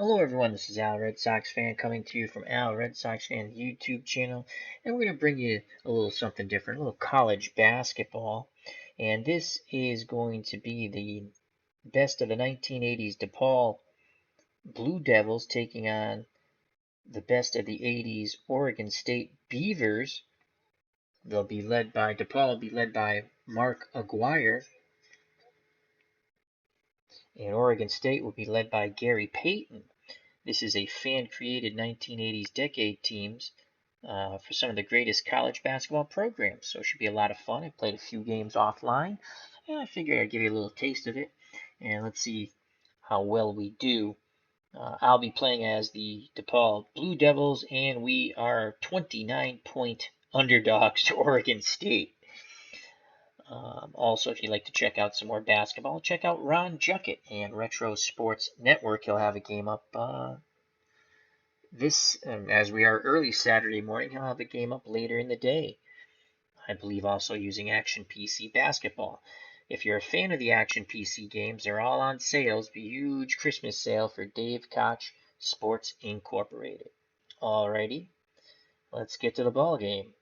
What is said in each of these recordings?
Hello everyone, this is Al Red Sox fan coming to you from Al Red Sox fan YouTube channel, and we're going to bring you a little something different, a little college basketball. And this is going to be the best of the 1980s DePaul Blue Devils taking on the best of the 80s Oregon State Beavers. DePaul will be led by Mark Aguirre, and Oregon State will be led by Gary Payton. This is a fan-created 1980s decade teams for some of the greatest college basketball programs. So it should be a lot of fun. I played a few games offline, and I figured I'd give you a little taste of it. And let's see how well we do. I'll be playing as the DePaul Blue Devils, and we are 29-point underdogs to Oregon State. Also, if you'd like to check out some more basketball, check out Ron Juckett and Retro Sports Network. He'll have a game up as we are early Saturday morning. He'll have a game up later in the day. I believe also using Action PC Basketball. If you're a fan of the Action PC games, they're all on sales. A huge Christmas sale for Dave Koch Sports Incorporated. Alrighty, let's get to the ball game.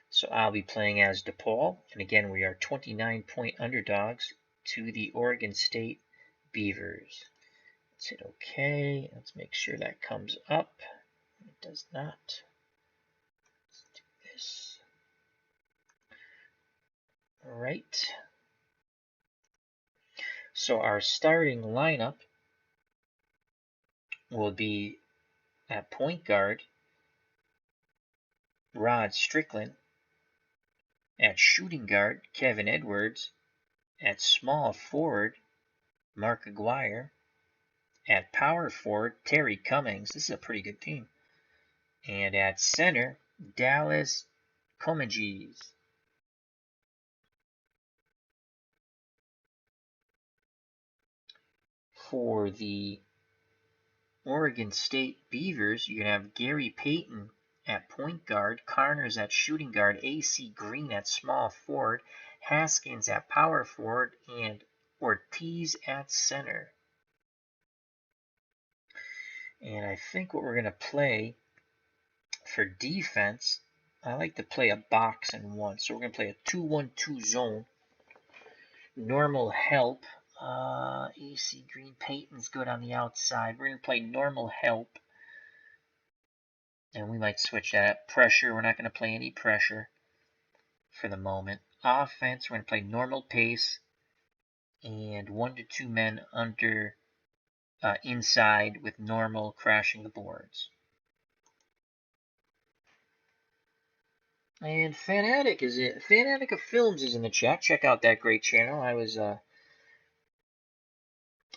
So I'll be playing as DePaul, and again we are 29-point underdogs to the Oregon State Beavers. Let's hit OK. Let's make sure that comes up. It does not. Let's do this. All right. So our starting lineup will be at point guard, Rod Strickland. At shooting guard, Kevin Edwards. At small forward, Mark Aguirre. At power forward, Terry Cummings. This is a pretty good team. And at center, Dallas Comegys. For the Oregon State Beavers, you're going to have Gary Payton at point guard, Carners at shooting guard, A.C. Green at small forward, Haskins at power forward, and Ortiz at center. And I think what we're going to play for defense, I like to play a box and one. So we're going to play a 2-1-2 zone. Normal help. AC Green Payton's good on the outside. We're going to play normal help. And we might switch that up. Pressure, we're not going to play any pressure for the moment. Offense, we're going to play normal pace. And 1 to 2 men under inside with normal crashing the boards. And Fanatic of Films is in the chat. Check out that great channel. I was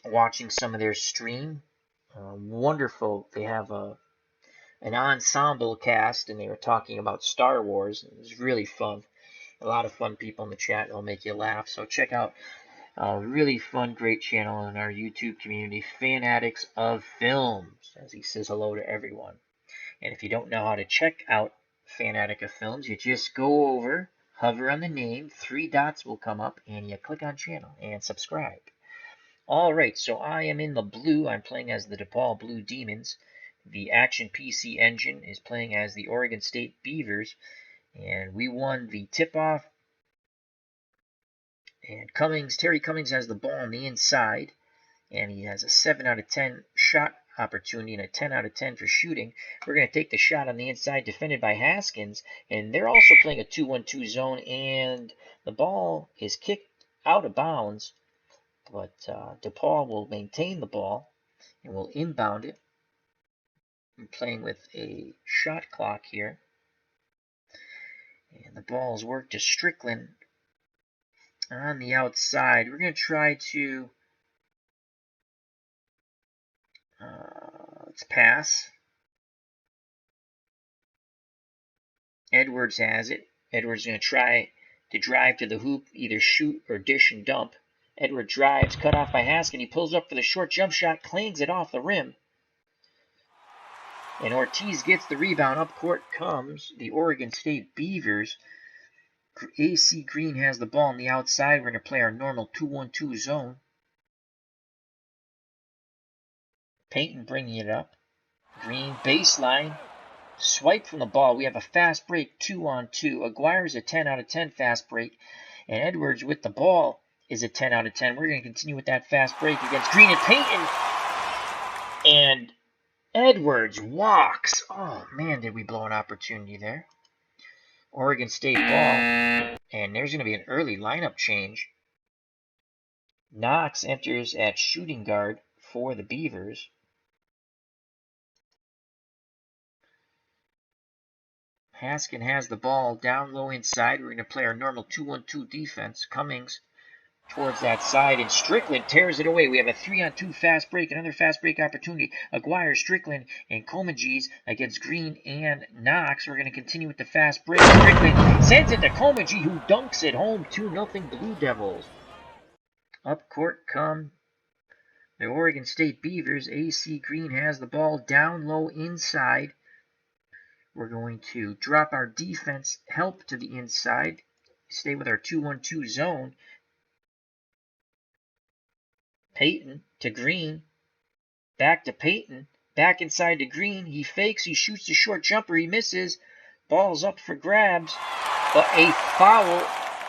watching some of their stream. Wonderful. They have an ensemble cast, and they were talking about Star Wars. It was really fun. A lot of fun people in the chat. It'll make you laugh. So check out a really fun, great channel in our YouTube community, Fanatics of Films, as he says hello to everyone. And if you don't know how to check out Fanatic of Films, you just go over, hover on the name, 3 dots will come up, and you click on channel and subscribe. Alright, so I am in the blue. I'm playing as the DePaul Blue Demons. The Action PC engine is playing as the Oregon State Beavers. And we won the tip-off. And Terry Cummings has the ball on the inside. And he has a 7 out of 10 shot opportunity and a 10 out of 10 for shooting. We're going to take the shot on the inside, defended by Haskins. And they're also playing a 2-1-2 zone. And the ball is kicked out of bounds. But DePaul will maintain the ball and will inbound it. I'm playing with a shot clock here. And the ball is worked to Strickland on the outside. We're going to try to let's pass. Edwards has it. Edwards is going to try to drive to the hoop, either shoot or dish and dump. Edward drives, cut off by Haskins. He pulls up for the short jump shot, clangs it off the rim. And Ortiz gets the rebound. Up court comes the Oregon State Beavers. AC Green has the ball on the outside. We're going to play our normal 2-1-2 zone. Peyton bringing it up. Green baseline. Swipe from the ball. We have a fast break 2-on-2. Aguirre's a 10 out of 10 fast break. And Edwards with the ball is a 10 out of 10. We're going to continue with that fast break against Green and Peyton. And Edwards walks. Oh, man, did we blow an opportunity there. Oregon State ball. And there's going to be an early lineup change. Knox enters at shooting guard for the Beavers. Haskin has the ball down low inside. We're going to play our normal 2-1-2 defense. Cummings towards that side, and Strickland tears it away. We have a 3-on-2 fast break, another fast break opportunity. Aguirre, Strickland, and Comegys against Green and Knox. We're going to continue with the fast break. Strickland sends it to Comegys, who dunks it home. 2-0 Blue Devils. Up court come the Oregon State Beavers. AC Green has the ball down low inside. We're going to drop our defense help to the inside. Stay with our 2-1-2 zone. Peyton to Green. Back to Peyton. Back inside to Green. He fakes. He shoots the short jumper. He misses. Ball's up for grabs. But a foul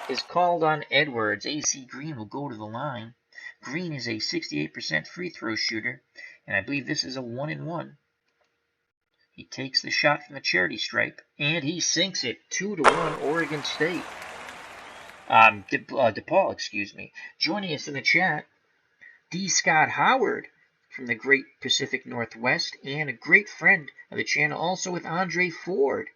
is called on Edwards. AC Green will go to the line. Green is a 68% free throw shooter. And I believe this is a 1-and-1. He takes the shot from the charity stripe, and he sinks it. 2-1 Oregon State. Depaul, excuse me. Joining us in the chat, D. Scott Howard from the Great Pacific Northwest, and a great friend of the channel, also with Andre Ford.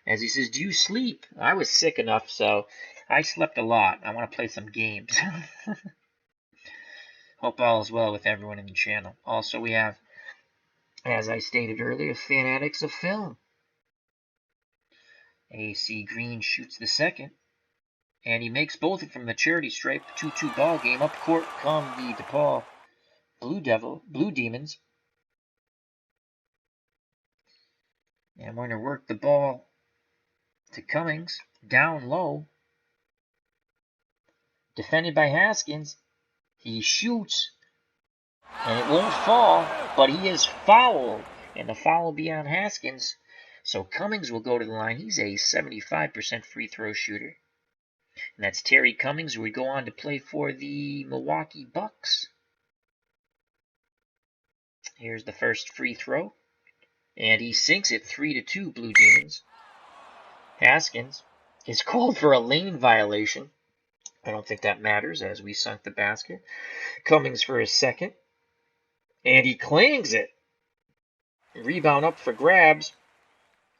As he says, do you sleep? I was sick enough, so I slept a lot. I want to play some games. Hope all is well with everyone in the channel. Also, we have, as I stated earlier, fanatics of film. AC Green shoots the second, and he makes both from the charity stripe. 2-2 ball game. Up court come the Depaul Blue Demons. And we're going to work the ball to Cummings. Down low. Defended by Haskins. He shoots, and it won't fall, but he is fouled, and the foul will be on Haskins. So Cummings will go to the line. He's a 75% free throw shooter. And that's Terry Cummings, who would go on to play for the Milwaukee Bucks. Here's the first free throw. And he sinks it 3-2 Blue Demons. Haskins is called for a lane violation. I don't think that matters as we sunk the basket. Cummings for his second. And he clangs it. Rebound up for grabs.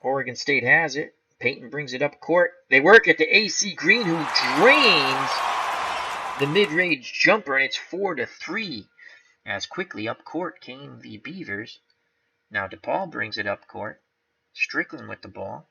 Oregon State has it. Peyton brings it up court. They work it to AC Green, who drains the mid-range jumper, and it's 4-3. As quickly up court came the Beavers. Now Depaul brings it up court. Strickland with the ball.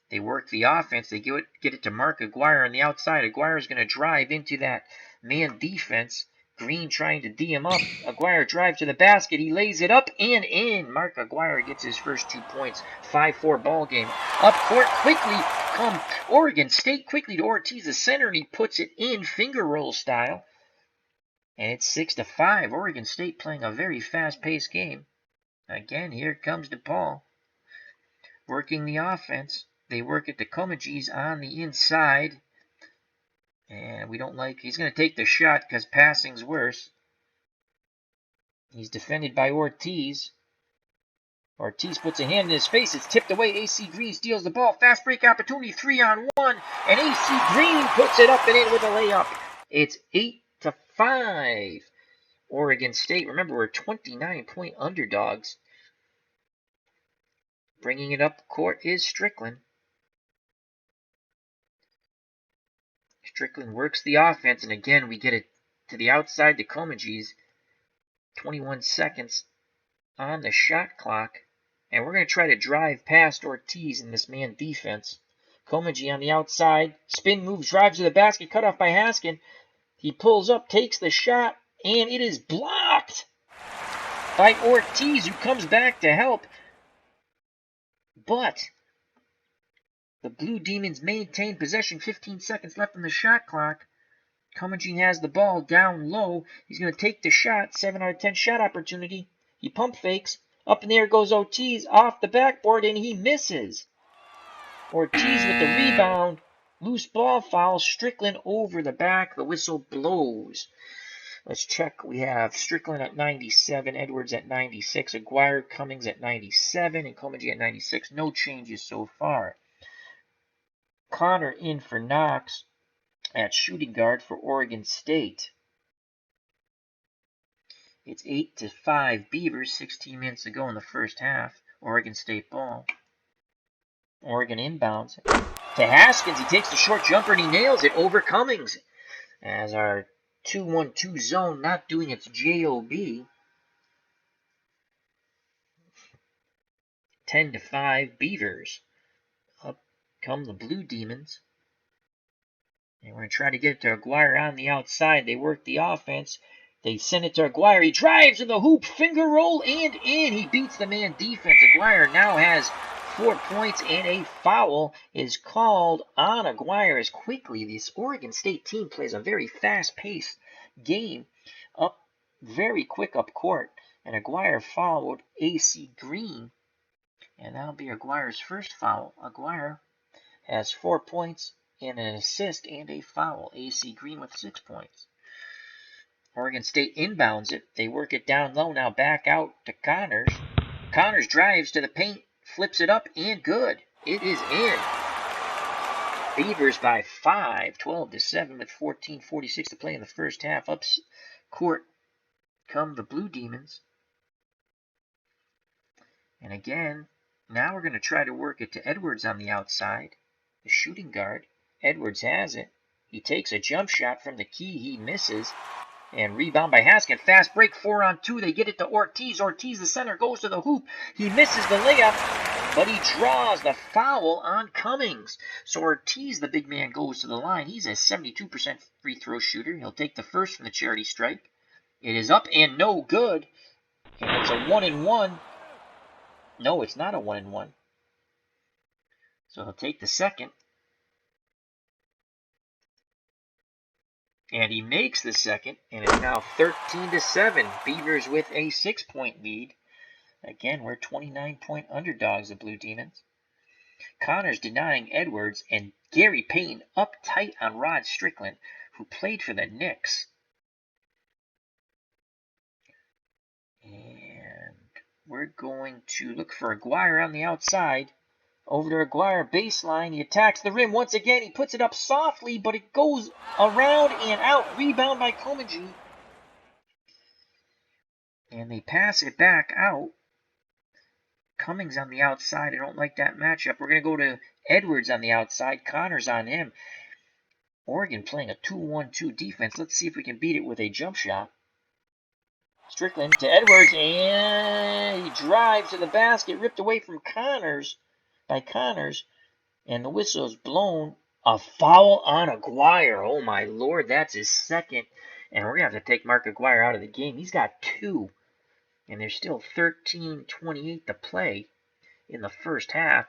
They work the offense. They get it to Mark Aguirre on the outside. Aguirre's going to drive into that man defense. Green trying to D him up. Aguirre drives to the basket. He lays it up and in. Mark Aguirre gets his first 2 points. 5-4 ball game. Up court quickly come Oregon State quickly to Ortiz, the center, and he puts it in finger roll style. And it's 6-5. Oregon State playing a very fast-paced game. Again, here comes Depaul. Working the offense. They work it to Comegys on the inside. And we don't like... He's going to take the shot because passing's worse. He's defended by Ortiz. Ortiz puts a hand in his face. It's tipped away. AC Green steals the ball. Fast break opportunity. 3-on-1. And AC Green puts it up and in with a layup. It's 8-5. Oregon State. Remember, we're 29-point underdogs. Bringing it up court is Strickland. Strickland works the offense, and again we get it to the outside to Comegys. 21 seconds on the shot clock. And we're going to try to drive past Ortiz in this man defense. Comegys on the outside. Spin moves, drives to the basket, cut off by Haskin. He pulls up, takes the shot, and it is blocked by Ortiz, who comes back to help. But The Blue Demons maintain possession, 15 seconds left on the shot clock. Cummingene has the ball down low. He's going to take the shot. 7 out of 10 shot opportunity. He pump fakes. Up in the air goes Ortiz off the backboard, and he misses. Ortiz with the rebound. Loose ball foul. Strickland over the back. The whistle blows. Let's check. We have Strickland at 97, Edwards at 96, Aguirre, Cummings at 97, and Cummingene at 96. No changes so far. Connor in for Knox at shooting guard for Oregon State. It's 8-5 Beavers, 16 minutes to go in the first half. Oregon State ball. Oregon inbounds to Haskins. He takes the short jumper and he nails it over Cummings. As our 2-1-2 zone not doing its job. 10-5 Beavers. Up come the Blue Demons. And we're going to try to get it to Aguirre on the outside. They work the offense. They send it to Aguirre. He drives in the hoop, finger roll, and in. He beats the man defense. Aguirre now has 4 points, and a foul is called on Aguirre as quickly. This Oregon State team plays a very fast-paced game, up very quick up court. And Aguirre fouled AC Green. And that'll be Aguirre's first foul. Aguirre has 4 points and an assist and a foul. AC Green with 6 points. Oregon State inbounds it. They work it down low. Now back out to Connors. Connors drives to the paint, flips it up, and good. It is in. Beavers by 5, 12-7 with 14:46 to play in the first half. Up court come the Blue Demons. And again, now we're going to try to work it to Edwards on the outside, the shooting guard. Edwards has it. He takes a jump shot from the key. He misses. And rebound by Haskins. Fast break, 4-on-2. They get it to Ortiz. Ortiz, the center, goes to the hoop. He misses the layup, but he draws the foul on Cummings. So Ortiz, the big man, goes to the line. He's a 72% free throw shooter. He'll take the first from the charity stripe. It is up and no good. And it's a 1-and-1. No, it's not a 1-and-1. So he'll take the second. And he makes the second, and it's now 13-7. Beavers with a 6-point lead. Again, we're 29-point underdogs, the Blue Demons. Connors denying Edwards, and Gary Payton up tight on Rod Strickland, who played for the Knicks. And we're going to look for Aguirre on the outside. Over to Aguirre, baseline. He attacks the rim once again. He puts it up softly, but it goes around and out. Rebound by Cummingene. And they pass it back out. Cummings on the outside. I don't like that matchup. We're going to go to Edwards on the outside. Connors on him. Oregon playing a 2-1-2 defense. Let's see if we can beat it with a jump shot. Strickland to Edwards, and he drives to the basket, ripped away from Connors, and the whistle's blown. A foul on Aguirre. Oh my lord, that's his second. And we're going to have to take Mark Aguirre out of the game. He's got 2. And there's still 13:28 to play in the first half.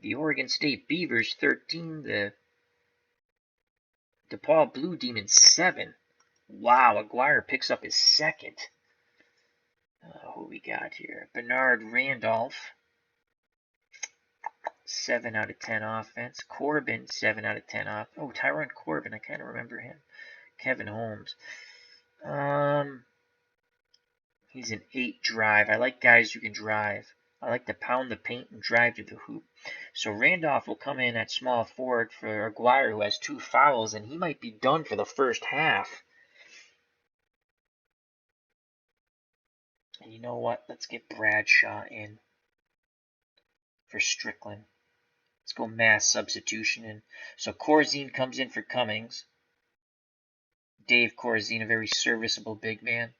The Oregon State Beavers 13, the Depaul Blue Demons 7. Wow, Aguirre picks up his second. Who we got here? Bernard Randolph, 7 out of 10 offense. Corbin, 7 out of 10 off. Oh, Tyrone Corbin, I kind of remember him. Kevin Holmes. He's an 8 drive. I like guys who can drive. I like to pound the paint and drive to the hoop. So Randolph will come in at small forward for Aguirre, who has 2 fouls, and he might be done for the first half. And you know what? Let's get Bradshaw in for Strickland. Let's go mass substitution in. So Corzine comes in for Cummings. Dave Corzine, a very serviceable big man.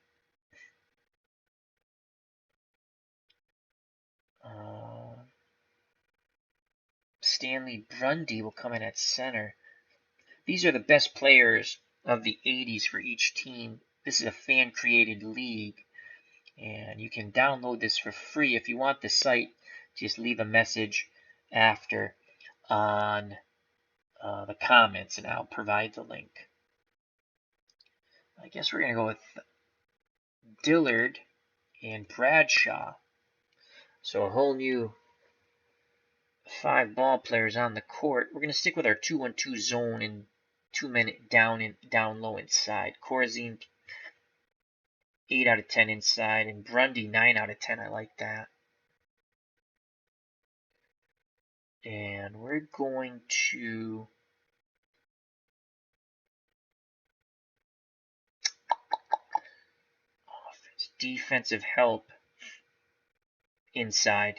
Stanley Brundy will come in at center. These are the best players of the 80s for each team. This is a fan-created league. And you can download this for free. If you want the site, just leave a message after. on the comments, and I'll provide the link. I guess we're going to go with Dillard and Bradshaw. So a whole new 5 ball players on the court. We're going to stick with our 2-1-2 zone and 2 men down low inside. Corzine 8 out of 10 inside, and Grundy 9 out of 10. I like that. And we're going to defensive help inside.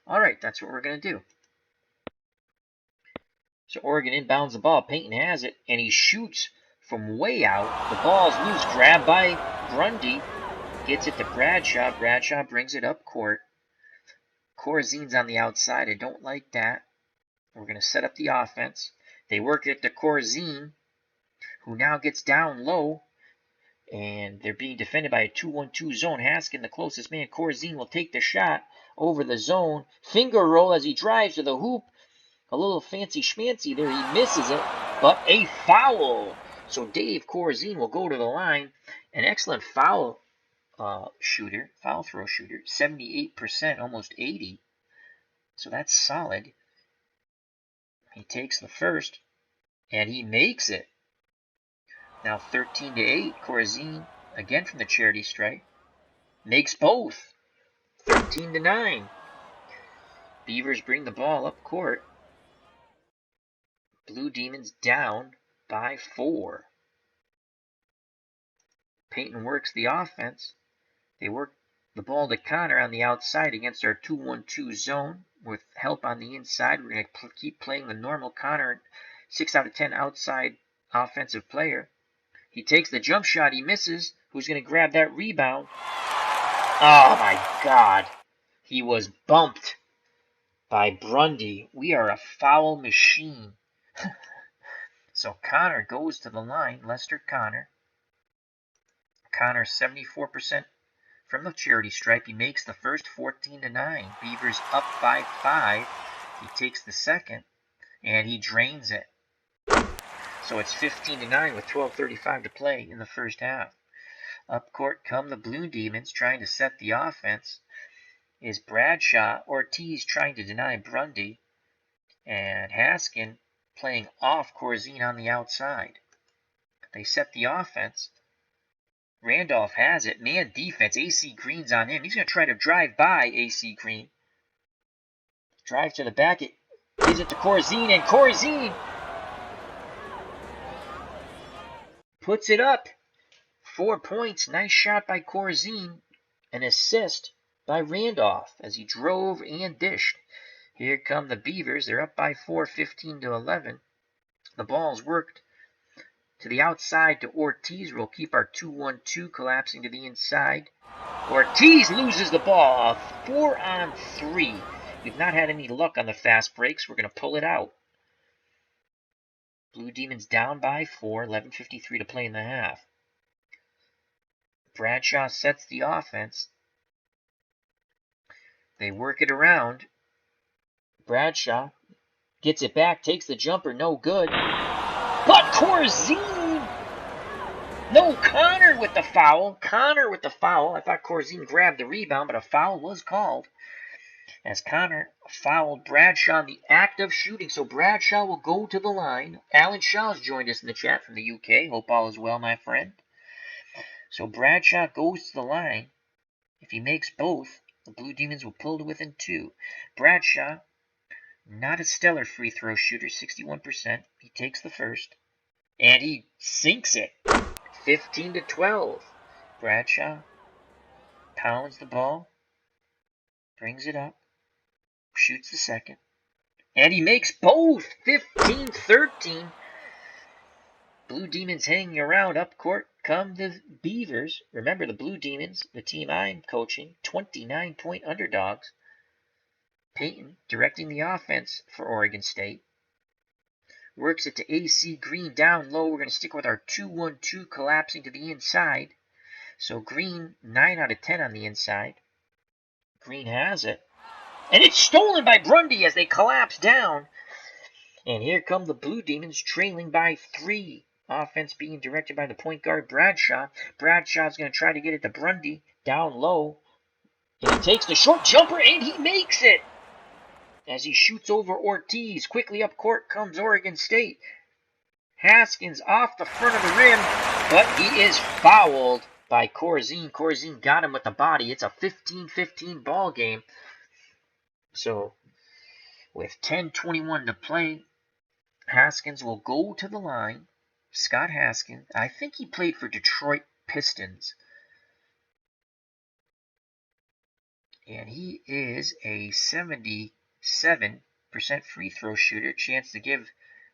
All right, that's what we're going to do. So Oregon inbounds the ball. Payton has it, and he shoots from way out. The ball's loose. Grabbed by Grundy. Gets it to Bradshaw. Bradshaw brings it up court. Corzine's on the outside. I don't like that. We're going to set up the offense. They work it to Corzine, who now gets down low. And they're being defended by a 2-1-2 zone. Haskin, the closest man. Corzine will take the shot over the zone. Finger roll as he drives to the hoop. A little fancy schmancy there. He misses it, but a foul. So Dave Corzine will go to the line. An excellent foul shooter, foul throw shooter. 78%, almost 80. So that's solid. He takes the first, and he makes it. Now 13-8. Corzine, again from the charity stripe, makes both. 13-9. Beavers bring the ball up court. Blue Demons down by 4. Payton works the offense. They work the ball to Connor on the outside against our 2-1-2 zone with help on the inside. We're going to keep playing the normal Connor, 6 out of 10 outside offensive player. He takes the jump shot. He misses. Who's going to grab that rebound? Oh, my God. He was bumped by Grundy. We are a foul machine. So Connor goes to the line. Lester Connor. Connor 74% from the charity stripe. He makes the first. 14-9. Beavers up by 5. He takes the second, and he drains it. So it's 15-9 with 12:35 to play in the first half. Up court come the Blue Demons trying to set the offense. Is Bradshaw. Ortiz trying to deny Grundy, and Haskin playing off Corzine on the outside. They set the offense. Randolph has it. Man defense. AC Green's on him. He's going to try to drive by AC Green. Drive to the back. It gives it to Corzine, and Corzine puts it up. 4 points. Nice shot by Corzine. An assist by Randolph as he drove and dished. Here come the Beavers. They're up by 4, 15-11. The ball's worked to the outside to Ortiz. We'll keep our 2-1-2 collapsing to the inside. Ortiz loses the ball. 4-on-3. We've not had any luck on the fast breaks. We're going to pull it out. Blue Demons down by 4. 11:53 to play in the half. Bradshaw sets the offense. They work it around. Bradshaw gets it back, takes the jumper, no good. But Corzine! No, Connor with the foul. Connor with the foul. I thought Corzine grabbed the rebound, but a foul was called as Connor fouled Bradshaw in the act of shooting. So Bradshaw will go to the line. Alan Shaw's joined us in the chat from the UK. Hope all is well, my friend. So Bradshaw goes to the line. If he makes both, the Blue Demons will pull to within 2. Bradshaw, not a stellar free throw shooter, 61%. He takes the first, and he sinks it. 15-12. Bradshaw pounds the ball, brings it up, shoots the second, and he makes both. 15-13. Blue Demons hanging around. Up court come the Beavers. Remember, the Blue Demons, the team I'm coaching, 29-point underdogs. Payton directing the offense for Oregon State. Works it to AC Green down low. We're going to stick with our 2-1-2 collapsing to the inside. So Green, 9 out of 10 on the inside. Green has it. And it's stolen by Brundy as they collapse down. And here come the Blue Demons trailing by 3. Offense being directed by the point guard, Bradshaw. Bradshaw's going to try to get it to Brundy down low. And he takes the short jumper, and he makes it! As he shoots over Ortiz. Quickly up court comes Oregon State. Haskins off the front of the rim, but he is fouled by Corzine. Corzine got him with the body. It's a 15-15 ball game. So with 10:21 to play, Haskins will go to the line. Scott Haskins, I think he played for Detroit Pistons. And he is a 77% free throw shooter. Chance to give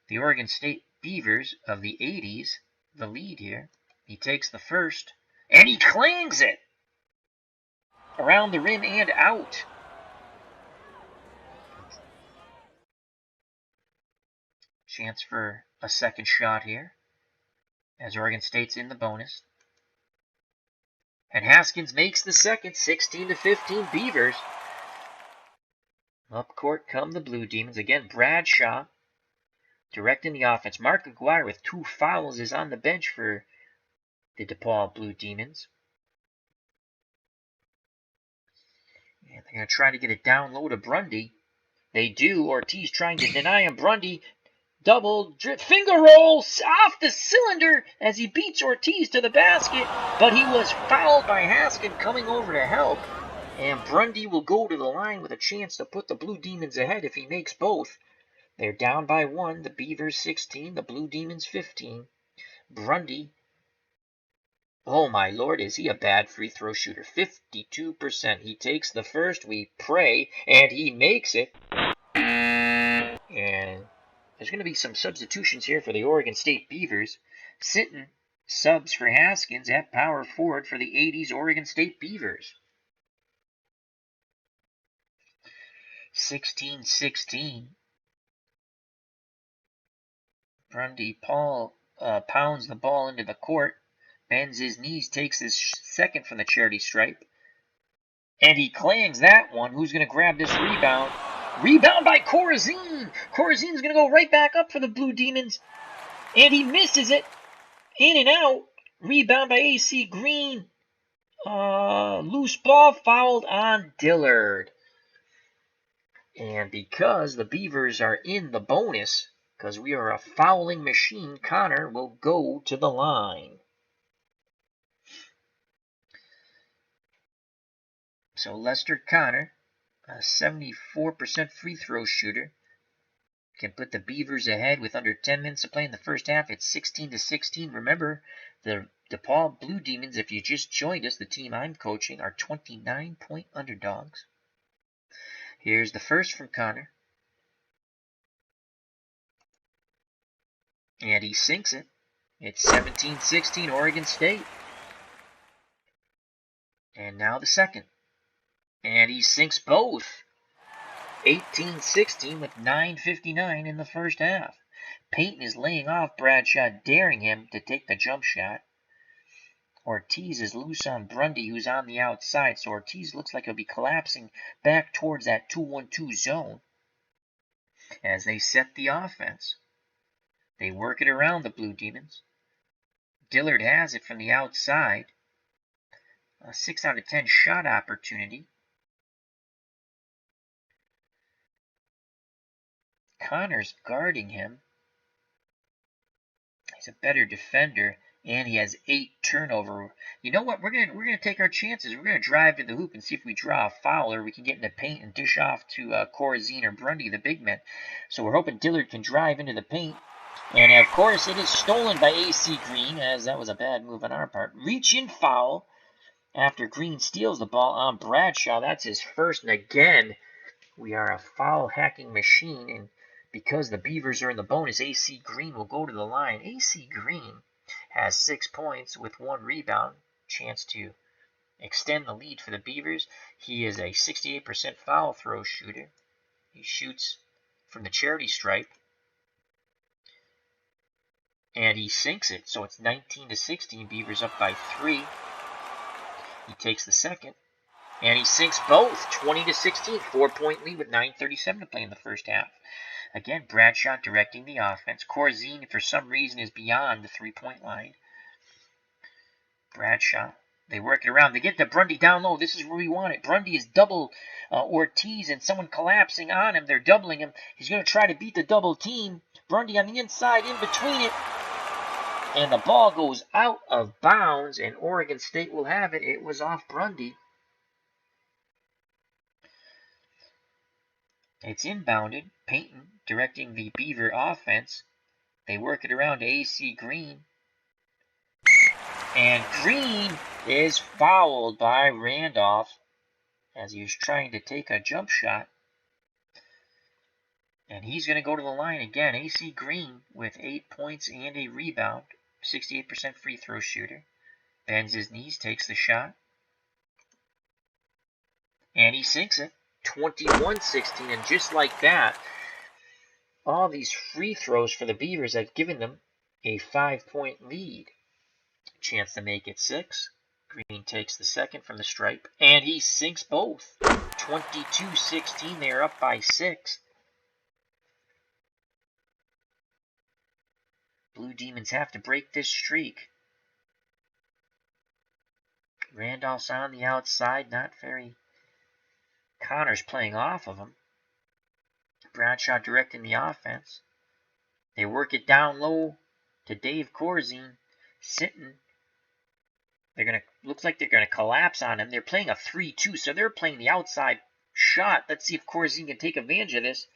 the Oregon State Beavers of the 80's the lead here. He takes the first, and he clangs it around the rim and out. Chance for a second shot here as Oregon State's in the bonus. And Haskins makes the second, 16-15 Beavers. Up court come the Blue Demons. Again, Bradshaw directing the offense. Mark Aguirre with 2 fouls is on the bench for the Depaul Blue Demons. And they're going to try to get it down low to Brundy. They do. Ortiz trying to deny him. Brundy double drip finger rolls off the cylinder as he beats Ortiz to the basket, but he was fouled by Haskins coming over to help. And Brundy will go to the line with a chance to put the Blue Demons ahead if he makes both. They're down by 1. The Beavers 16, the Blue Demons 15. Brundy, oh my lord, is he a bad free throw shooter? 52%. He takes the first, we pray, and he makes it. And there's going to be some substitutions here for the Oregon State Beavers. Sinton subs for Haskins at power forward for the 80's Oregon State Beavers. 16-16. Brundy Paul pounds the ball into the court, bends his knees, takes his second from the charity stripe, and he clangs that one. Who's going to grab this rebound? Rebound by Corzine. Corzine's going to go right back up for the Blue Demons, and he misses it. In and out. Rebound by AC Green. Loose ball fouled on Dillard. And because the Beavers are in the bonus, because we are a fouling machine, Connor will go to the line. So Lester Connor, a 74% free throw shooter, can put the Beavers ahead with under 10 minutes to play in the first half. It's 16-16. Remember, the Depaul Blue Demons, if you just joined us, the team I'm coaching, are 29-point underdogs. Here's the first from Connor. And he sinks it. It's 17-16 Oregon State. And now the second. And he sinks both. 18-16 with 9:59 in the first half. Payton is laying off Bradshaw, daring him to take the jump shot. Ortiz is loose on Brundy, who's on the outside, so Ortiz looks like he'll be collapsing back towards that 2-1-2 zone as they set the offense. They work it around the Blue Demons. Dillard has it from the outside. A 6 out of 10 shot opportunity. Connor's guarding him. He's a better defender, and he has 8 turnover. You know what? We're gonna take our chances. We're gonna drive to the hoop and see if we draw a foul, or we can get in the paint and dish off to Corzine or Brundy, the big men. So we're hoping Dillard can drive into the paint. And of course, it is stolen by AC Green, as that was a bad move on our part. Reach-in foul after Green steals the ball on Bradshaw. That's his first, and again, we are a foul hacking machine, and because the Beavers are in the bonus, AC Green will go to the line. AC Green has 6 points with 1 rebound. Chance to extend the lead for the Beavers. He is a 68% foul throw shooter. He shoots from the charity stripe. And he sinks it, so it's 19-16. Beavers up by 3. He takes the second. And he sinks both, 20-16, 4-point lead with 9:37 to play in the first half. Again, Bradshaw directing the offense. Corzine, for some reason, is beyond the 3-point line. Bradshaw, they work it around. They get to Brundy down low. This is where we want it. Brundy is double Ortiz and someone collapsing on him. They're doubling him. He's going to try to beat the double team. Brundy on the inside, in between it. And the ball goes out of bounds, and Oregon State will have it. It was off Brundy. It's inbounded. Payton directing the Beaver offense. They work it around to AC Green. And Green is fouled by Randolph as he was trying to take a jump shot. And he's going to go to the line again. AC Green with 8 points and a rebound. 68% free throw shooter. Bends his knees, takes the shot. And he sinks it. 21-16, and just like that, all these free throws for the Beavers have given them a 5-point lead. Chance to make it 6. Green takes the second from the stripe, and he sinks both. 22-16, they're up by 6. Blue Demons have to break this streak. Randolph's on the outside, not very... Connor's playing off of him. Bradshaw directing the offense. They work it down low to Dave Corzine. Sitting. Looks like they're gonna collapse on him. They're playing a 3-2, so they're playing the outside shot. Let's see if Corzine can take advantage of this.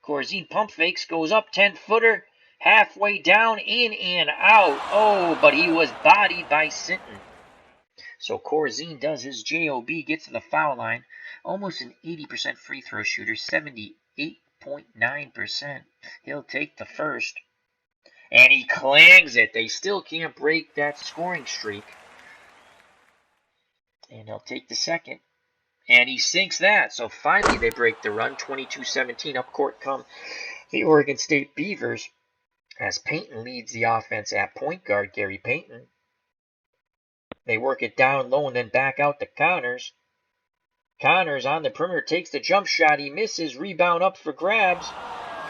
Corzine pump fakes, goes up 10-footer, halfway down, in and out. Oh, but he was bodied by Sinton. So Corzine does his job, gets to the foul line. Almost an 80% free throw shooter, 78.9%. He'll take the first. And he clangs it. They still can't break that scoring streak. And he'll take the second. And he sinks that. So finally they break the run. 22-17. Up court come the Oregon State Beavers as Payton leads the offense at point guard, Gary Payton. They work it down low and then back out to Connors. Connors on the perimeter takes the jump shot. He misses. Rebound up for grabs.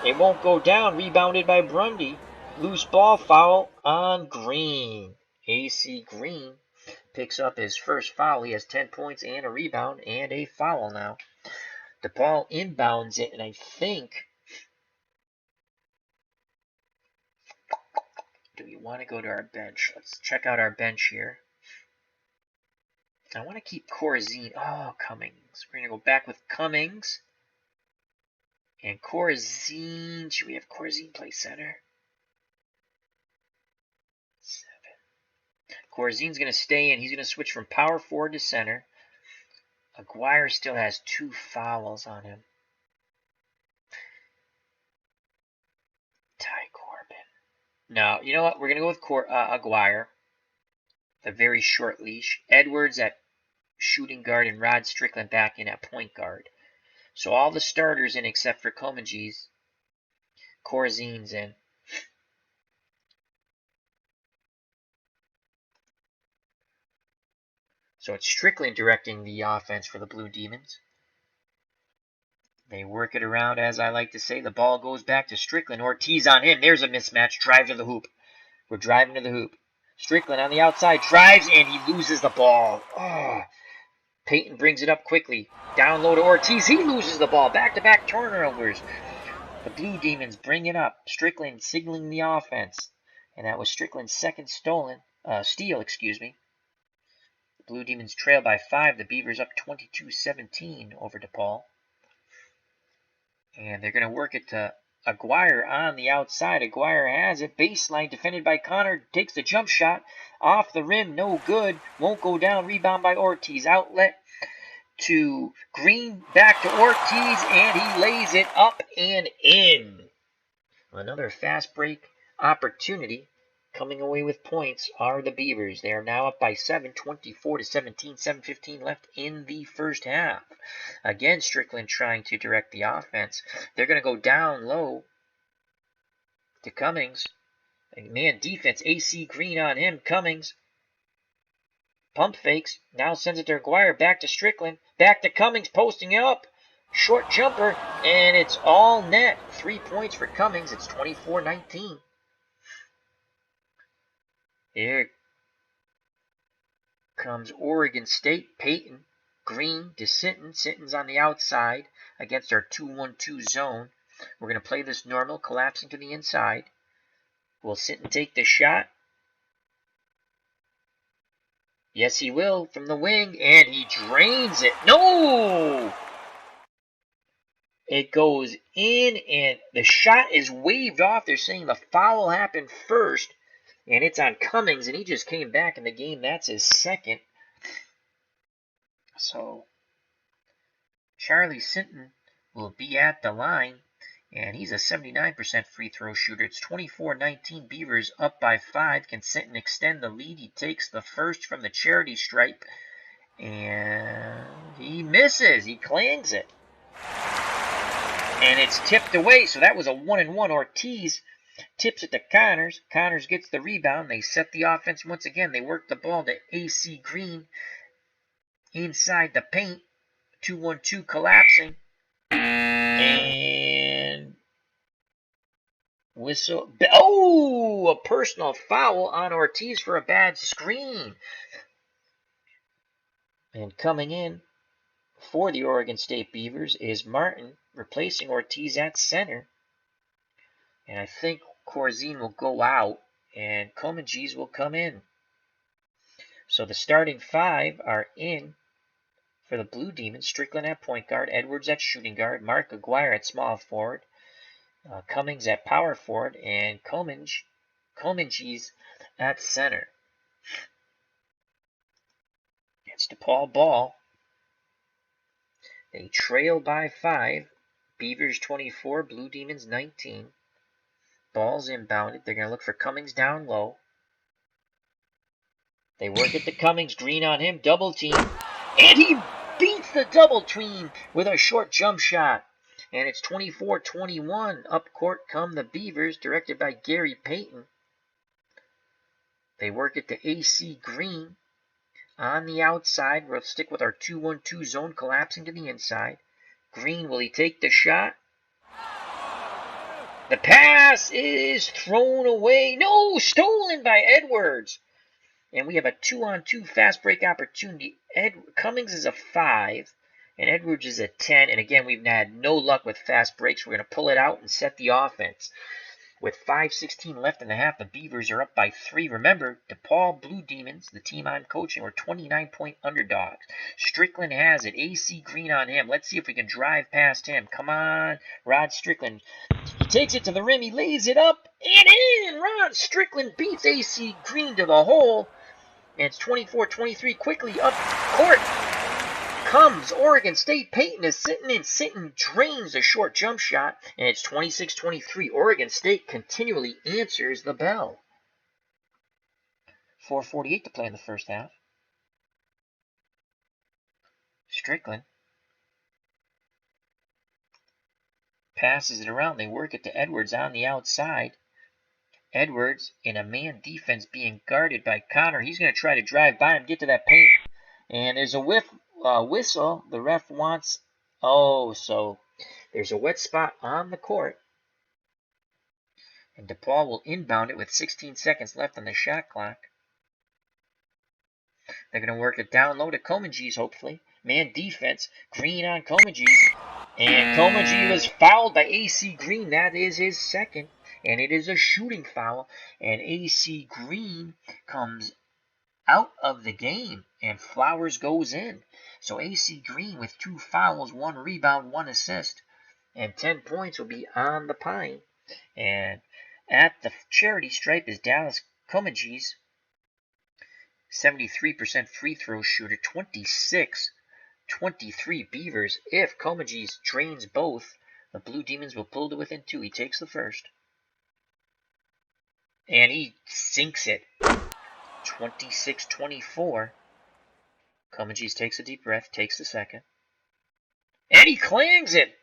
It won't go down. Rebounded by Brundy. Loose ball foul on Green. AC Green picks up his first foul. He has 10 points and a rebound and a foul now. Depaul inbounds it, and I think... Do we want to go to our bench? Let's check out our bench here. I want to keep Corzine. Oh, Cummings. We're going to go back with Cummings. And Corzine. Should we have Corzine play center? 7. Corzine's going to stay in. He's going to switch from power forward to center. Aguirre still has 2 fouls on him. Ty Corbin. No, you know what? We're going to go with Aguirre. The very short leash. Edwards at shooting guard and Rod Strickland back in at point guard. So all the starters in except for Comanges. Corzine's in. So it's Strickland directing the offense for the Blue Demons. They work it around, as I like to say. The ball goes back to Strickland. Ortiz on him. There's a mismatch. Drive to the hoop. We're driving to the hoop. Strickland on the outside. Drives, and he loses the ball. Oh. Payton brings it up quickly. Down low to Ortiz. He loses the ball. Back-to-back turnovers. The Blue Demons bring it up. Strickland signaling the offense. And that was Strickland's second steal. The Blue Demons trail by 5. The Beavers up 22-17 over Depaul. And they're going to work it to Aguirre on the outside. Aguirre has it. Baseline defended by Connor. Takes the jump shot. Off the rim. No good. Won't go down. Rebound by Ortiz. Outlet to Green. Back to Ortiz. And he lays it up and in. Another fast break opportunity. Coming away with points are the Beavers. They are now up by 7, 24-17, 7:15 left in the first half. Again, Strickland trying to direct the offense. They're going to go down low to Cummings. Man defense, AC Green on him. Cummings Pump fakes. Now sends it to McGuire. Back to Strickland. Back to Cummings. Posting up. Short jumper. And it's all net. 3 points for Cummings. It's 24-19. Here comes Oregon State. Peyton. Green to Sinton. Sinton's on the outside against our 2-1-2 zone. We're going to play this normal. Collapsing to the inside. Will Sinton take the shot? Yes, he will from the wing, and he drains it. No! It goes in, and the shot is waved off. They're saying the foul happened first, and it's on Cummings, and he just came back in the game. That's his second. So Charlie Sinton will be at the line, and he's a 79% free throw shooter. It's 24-19. Beavers up by 5. Can Sinton extend the lead? He takes the first from the charity stripe, and he misses. He clangs it. And it's tipped away, so that was a 1-and-1. Ortiz tips it to Connors. Connors gets the rebound. They set the offense once again. They work the ball to AC Green inside the paint. 2-1-2 collapsing. And whistle. Oh, a personal foul on Ortiz for a bad screen. And coming in for the Oregon State Beavers is Martin, replacing Ortiz at center. And I think Corzine will go out and Comanges will come in. So the starting 5 are in for the Blue Demons. Strickland at point guard, Edwards at shooting guard, Mark Aguirre at small forward, Cummings at power forward, and Comanges at center. It's Depaul ball. They trail by 5. Beavers 24, Blue Demons 19. Ball's inbounded. They're going to look for Cummings down low. They work it to Cummings. Green on him. Double team. And he beats the double team with a short jump shot. And it's 24-21. Up court come the Beavers, directed by Gary Payton. They work it to AC Green. On the outside, we'll stick with our 2-1-2 zone, collapsing to the inside. Green, will he take the shot? The pass is thrown away. No, stolen by Edwards. And we have a 2-on-2 fast break opportunity. Cummings is a 5, and Edwards is a 10. And again, we've had no luck with fast breaks. We're going to pull it out and set the offense. With 5:16 left in the half, the Beavers are up by 3. Remember, Depaul Blue Demons, the team I'm coaching, are 29-point underdogs. Strickland has it. AC Green on him. Let's see if we can drive past him. Come on, Rod Strickland. He takes it to the rim. He lays it up and in. Rod Strickland beats AC Green to the hole. And it's 24-23. Quickly up court comes Oregon State. Peyton is sitting in. Sinton drains a short jump shot, and it's 26-23. Oregon State continually answers the bell. 4:48 to play in the first half. Strickland passes it around. They work it to Edwards on the outside. Edwards in a man defense being guarded by Connor. He's going to try to drive by him, get to that paint. And there's a whistle. The ref wants... so there's a wet spot on the court. And Depaul will inbound it with 16 seconds left on the shot clock. They're going to work it down low to Comanges, hopefully. Man defense. Green on Comanges. And Comanges was fouled by AC Green. That is his second. And it is a shooting foul. And AC Green comes out of the game. And Flowers goes in. So AC Green with 2 fouls, 1 rebound, 1 assist. And 10 points will be on the pine. And at the charity stripe is Dallas Comanges. 73% free throw shooter. 26-23 Beavers. If Comanges drains both, the Blue Demons will pull to within 2. He takes the first. And he sinks it. 26-24. Comanges takes a deep breath, takes the second. And he clangs it.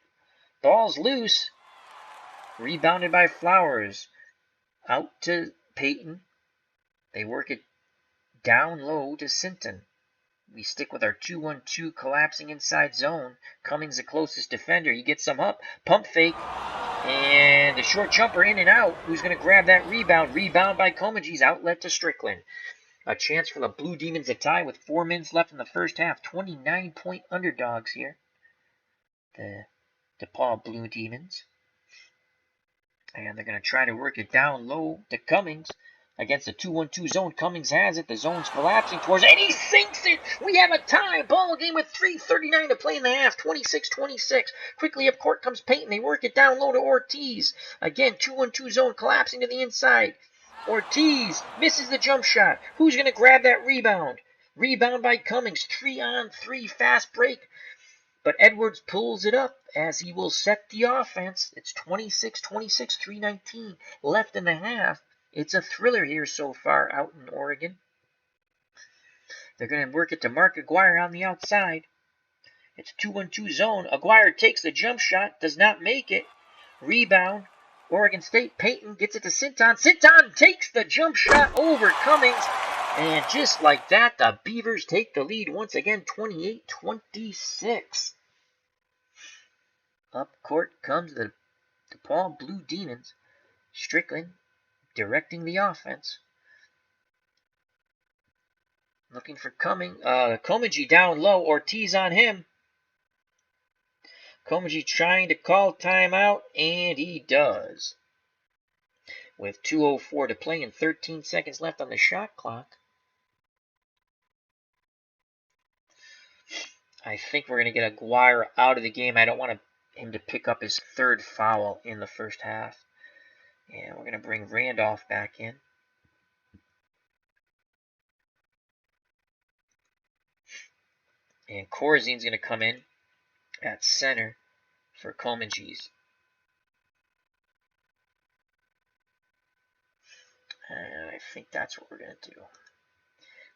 Ball's loose. Rebounded by Flowers. Out to Peyton. They work it down low to Sinton. We stick with our 2-1-2 collapsing inside zone. Cummings the closest defender. He gets some up. Pump fake. And the short jumper in and out. Who's going to grab that rebound? Rebound by Komiji's outlet to Strickland. A chance for the Blue Demons to tie with 4 minutes left in the first half. 29-point underdogs here. The Depaul Blue Demons. And they're going to try to work it down low to Cummings. Against the 2-1-2 zone, Cummings has it. The zone's collapsing towards it, and he sinks it. We have a tie. Ball game with 3:39 to play in the half. 26-26. Quickly up court comes Payton. They work it down low to Ortiz. Again, 2-1-2 zone collapsing to the inside. Ortiz misses the jump shot. Who's going to grab that rebound? Rebound by Cummings. 3-on-3 fast break. But Edwards pulls it up as he will set the offense. It's 26-26, 3:19 left in the half. It's a thriller here so far out in Oregon. They're going to work it to Mark Aguirre on the outside. It's 2-1-2 zone. Aguirre takes the jump shot, does not make it. Rebound. Oregon State. Payton gets it to Sinton. Sinton takes the jump shot over Cummings. And just like that, the Beavers take the lead once again, 28-26. Up court comes the DePaul Blue Demons. Strickland directing the offense. Looking for Komiji down low. Ortiz on him. Komiji trying to call timeout, and he does. With 2:04 to play and 13 seconds left on the shot clock. I think we're going to get Aguirre out of the game. I don't want him to pick up his 3rd foul in the first half. And we're going to bring Randolph back in. And Korzine's going to come in at center for Komiji's. And I think that's what we're going to do.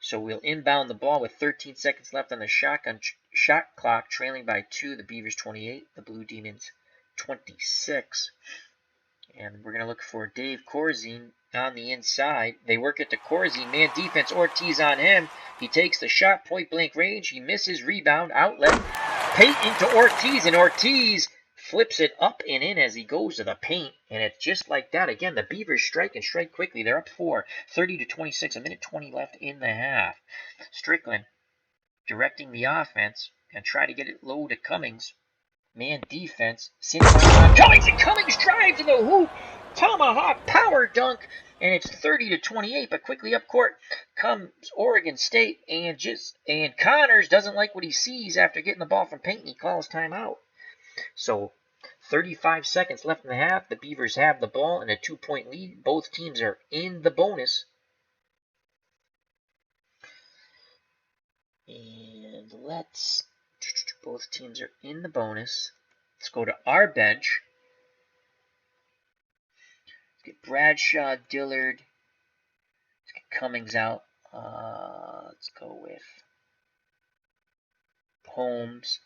So we'll inbound the ball with 13 seconds left on the shot clock, trailing by 2. The Beavers 28, the Blue Demons 26. And we're going to look for Dave Corzine on the inside. They work it to Corzine. Man defense, Ortiz on him. He takes the shot, point blank range. He misses, rebound, outlet. Payton to Ortiz, and Ortiz flips it up and in as he goes to the paint. And it's just like that. Again, the Beavers strike and strike quickly. They're up 4, 30-26, a minute 20 left in the half. Strickland directing the offense and try to get it low to Cummings. Man defense. Cummings, and Cummings drives in the hoop. Tomahawk power dunk. And it's 30-28, but quickly up court comes Oregon State, and Connors doesn't like what he sees after getting the ball from Payton. He calls timeout. So 35 seconds left in the half. The Beavers have the ball and a 2-point lead. Both teams are in the bonus. And both teams are in the bonus. Let's go to our bench. Let's get Bradshaw, Dillard. Let's get Cummings out. Let's go with Holmes.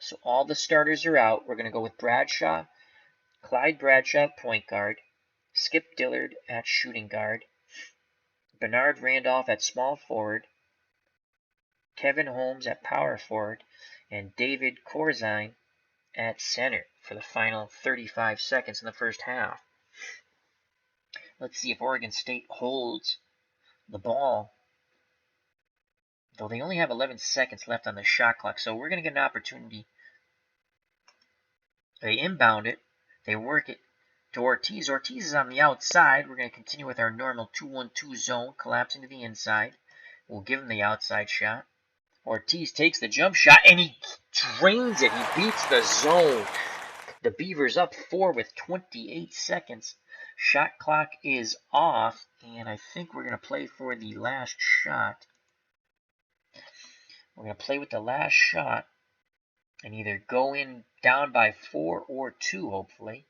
So all the starters are out. We're going to go with Bradshaw, Clyde Bradshaw at point guard, Skip Dillard at shooting guard, Bernard Randolph at small forward, Kevin Holmes at power forward, and David Corzine at center for the final 35 seconds in the first half. Let's see if Oregon State holds the ball. Though they only have 11 seconds left on the shot clock, so we're going to get an opportunity. They inbound it. They work it to Ortiz. Ortiz is on the outside. We're going to continue with our normal 2-1-2 zone, collapsing to the inside. We'll give him the outside shot. Ortiz takes the jump shot, and he drains it. He beats the zone. The Beavers up 4 with 28 seconds. Shot clock is off, and I think we're going to play for the last shot. We're going to play with the last shot and either go in down by 4 or 2, hopefully.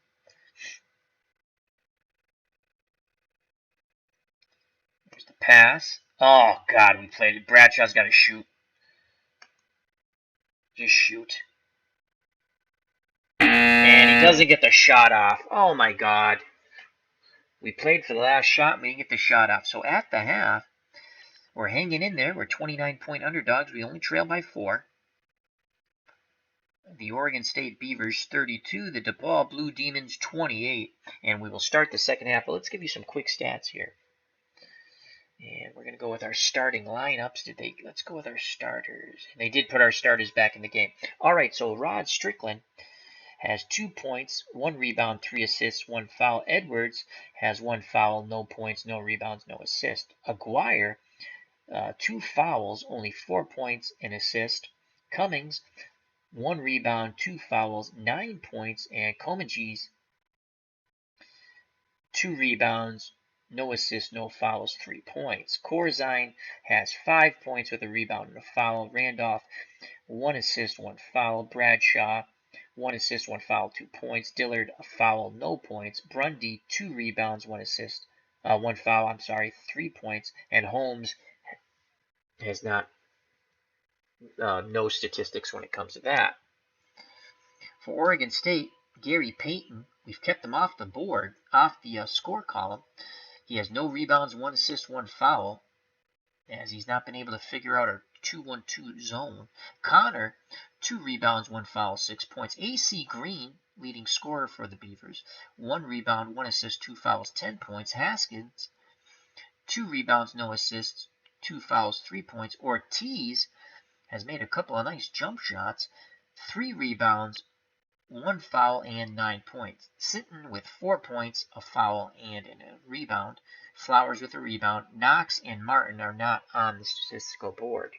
There's the pass. Oh, God, we played it. Bradshaw's got to shoot. Just shoot. And he doesn't get the shot off. Oh, my God. We played for the last shot, and we didn't get the shot off. So at the half, We're hanging in there. We're 29-point underdogs. We only trail by 4. The Oregon State Beavers 32, the Depaul Blue Demons 28. And we will start the second half. But let's give you some quick stats here. And we're going to go with our starting lineups. Let's go with our starters. They did put our starters back in the game. All right, so Rod Strickland has 2 points, 1 rebound, 3 assists, 1 foul. Edwards has 1 foul, no points, no rebounds, no assist. Aguirre, 2 fouls, only 4 points, an assist. Cummings, 1 rebound, 2 fouls, 9 points. And Comegis, 2 rebounds, no assists, no fouls, 3 points. Corzine has 5 points with a rebound and a foul. Randolph, 1 assist, 1 foul. Bradshaw, 1 assist, 1 foul, 2 points. Dillard, a foul, no points. Brundy, 2 rebounds, 1 assist, 1 foul, 3 points. And Holmes has no statistics when it comes to that. For Oregon State, Gary Payton, we've kept him off the board, off the score column. He has no rebounds, 1 assist, 1 foul, as he's not been able to figure out a 2-1-2 zone. Connor, 2 rebounds, 1 foul, 6 points. A.C. Green, leading scorer for the Beavers, 1 rebound, 1 assist, 2 fouls, 10 points. Haskins, 2 rebounds, no assists, 2 fouls, 3 points. Ortiz has made a couple of nice jump shots, 3 rebounds, 1 foul, and 9 points. Sinton with 4 points, a foul, and a rebound. Flowers with a rebound. Knox and Martin are not on the statistical board.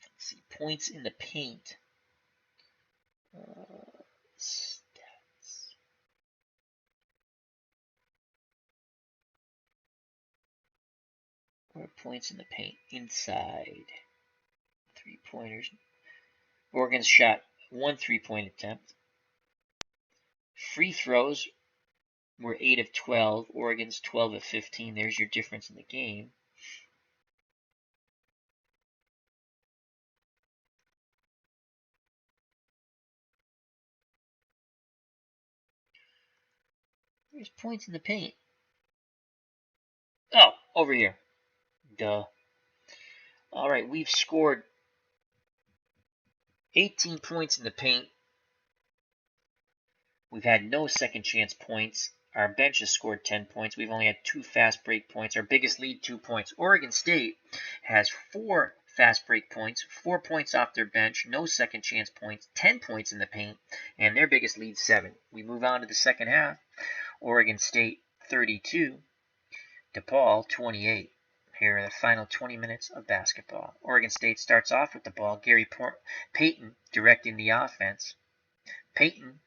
Let's see, points in the paint. Stats. Or points in the paint inside. 3-pointers. Oregon's shot 1 3-point attempt. Free throws were 8 of 12. Oregon's 12 of 15. There's your difference in the game. There's points in the paint. Oh, over here. Duh. All right, we've scored 18 points in the paint. We've had no second chance points. Our bench has scored 10 points. We've only had 2 fast break points. Our biggest lead, 2 points. Oregon State has 4 fast break points, 4 points off their bench, no second chance points, 10 points in the paint, and their biggest lead, 7. We move on to the second half. Oregon State 32, DePaul 28. Here are the final 20 minutes of basketball. Oregon State starts off with the ball. Gary Payton directing the offense. Payton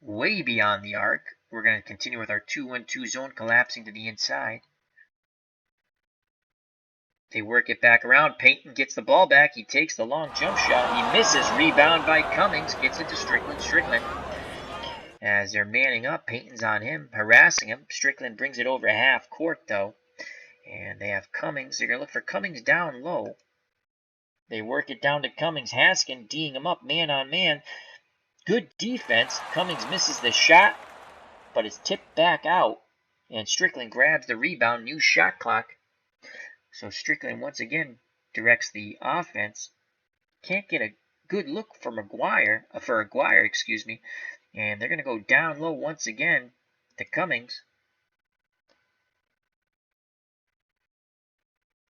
way beyond the arc. We're going to continue with our 2-1-2 zone, collapsing to the inside. They work it back around. Payton gets the ball back. He takes the long jump shot. He misses. Rebound by Cummings. Gets it to Strickland. Strickland, as they're manning up, Payton's on him, harassing him. Strickland brings it over half court, though. And they have Cummings. They're going to look for Cummings down low. They work it down to Cummings. Haskins D'ing him up man on man. Good defense. Cummings misses the shot, but it's tipped back out. And Strickland grabs the rebound. New shot clock. So Strickland once again directs the offense. Can't get a good look for Aguirre, And they're going to go down low once again to Cummings.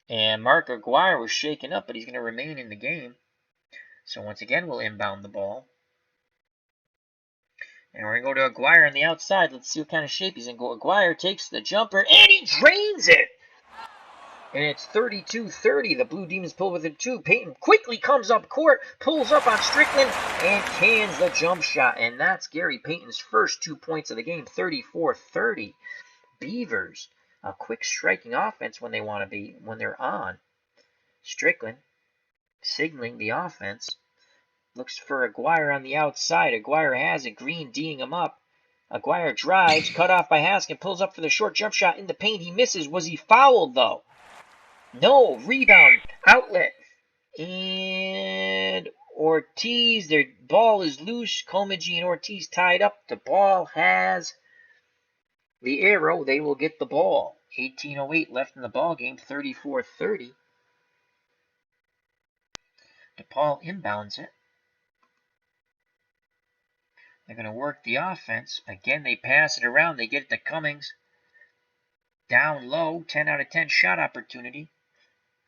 And Mark Aguirre was shaken up, but he's going to remain in the game. So once again, we'll inbound the ball. And we're going to go to Aguirre on the outside. Let's see what kind of shape he's in. Aguirre takes the jumper, and he drains it! And it's 32-30. The Blue Demons pull within 2. Payton quickly comes up court, pulls up on Strickland, and cans the jump shot. And that's Gary Payton's first 2 points of the game, 34-30. Beavers, a quick striking offense when they want to be, when they're on. Strickland signaling the offense. Looks for Aguirre on the outside. Aguirre has it. Green D'ing him up. Aguirre drives, cut off by Haskins, pulls up for the short jump shot in the paint. He misses. Was he fouled, though? No. Rebound. Outlet. And Ortiz, their ball is loose. Comegis and Ortiz tied up. The ball has the arrow, they will get the ball. 18:08 left in the ball game, 34-30. Depaul inbounds it. They're going to work the offense. Again, they pass it around. They get it to Cummings. Down low, 10 out of 10 shot opportunity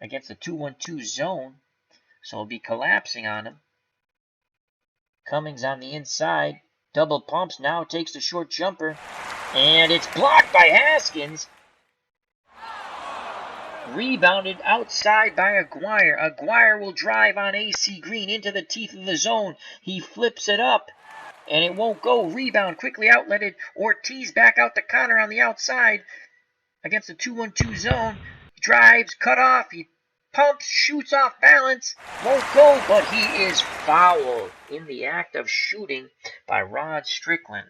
against the 2-1-2 zone. So it'll be collapsing on him. Cummings on the inside. Double pumps, now takes the short jumper. And it's blocked by Haskins. Rebounded outside by Aguirre. Aguirre will drive on AC Green into the teeth of the zone. He flips it up, and it won't go. Rebound quickly outletted. Ortiz back out to Connor on the outside against the 2-1-2 zone. Drives, cut off. He pumps, shoots off balance. Won't go, but he is fouled in the act of shooting by Rod Strickland.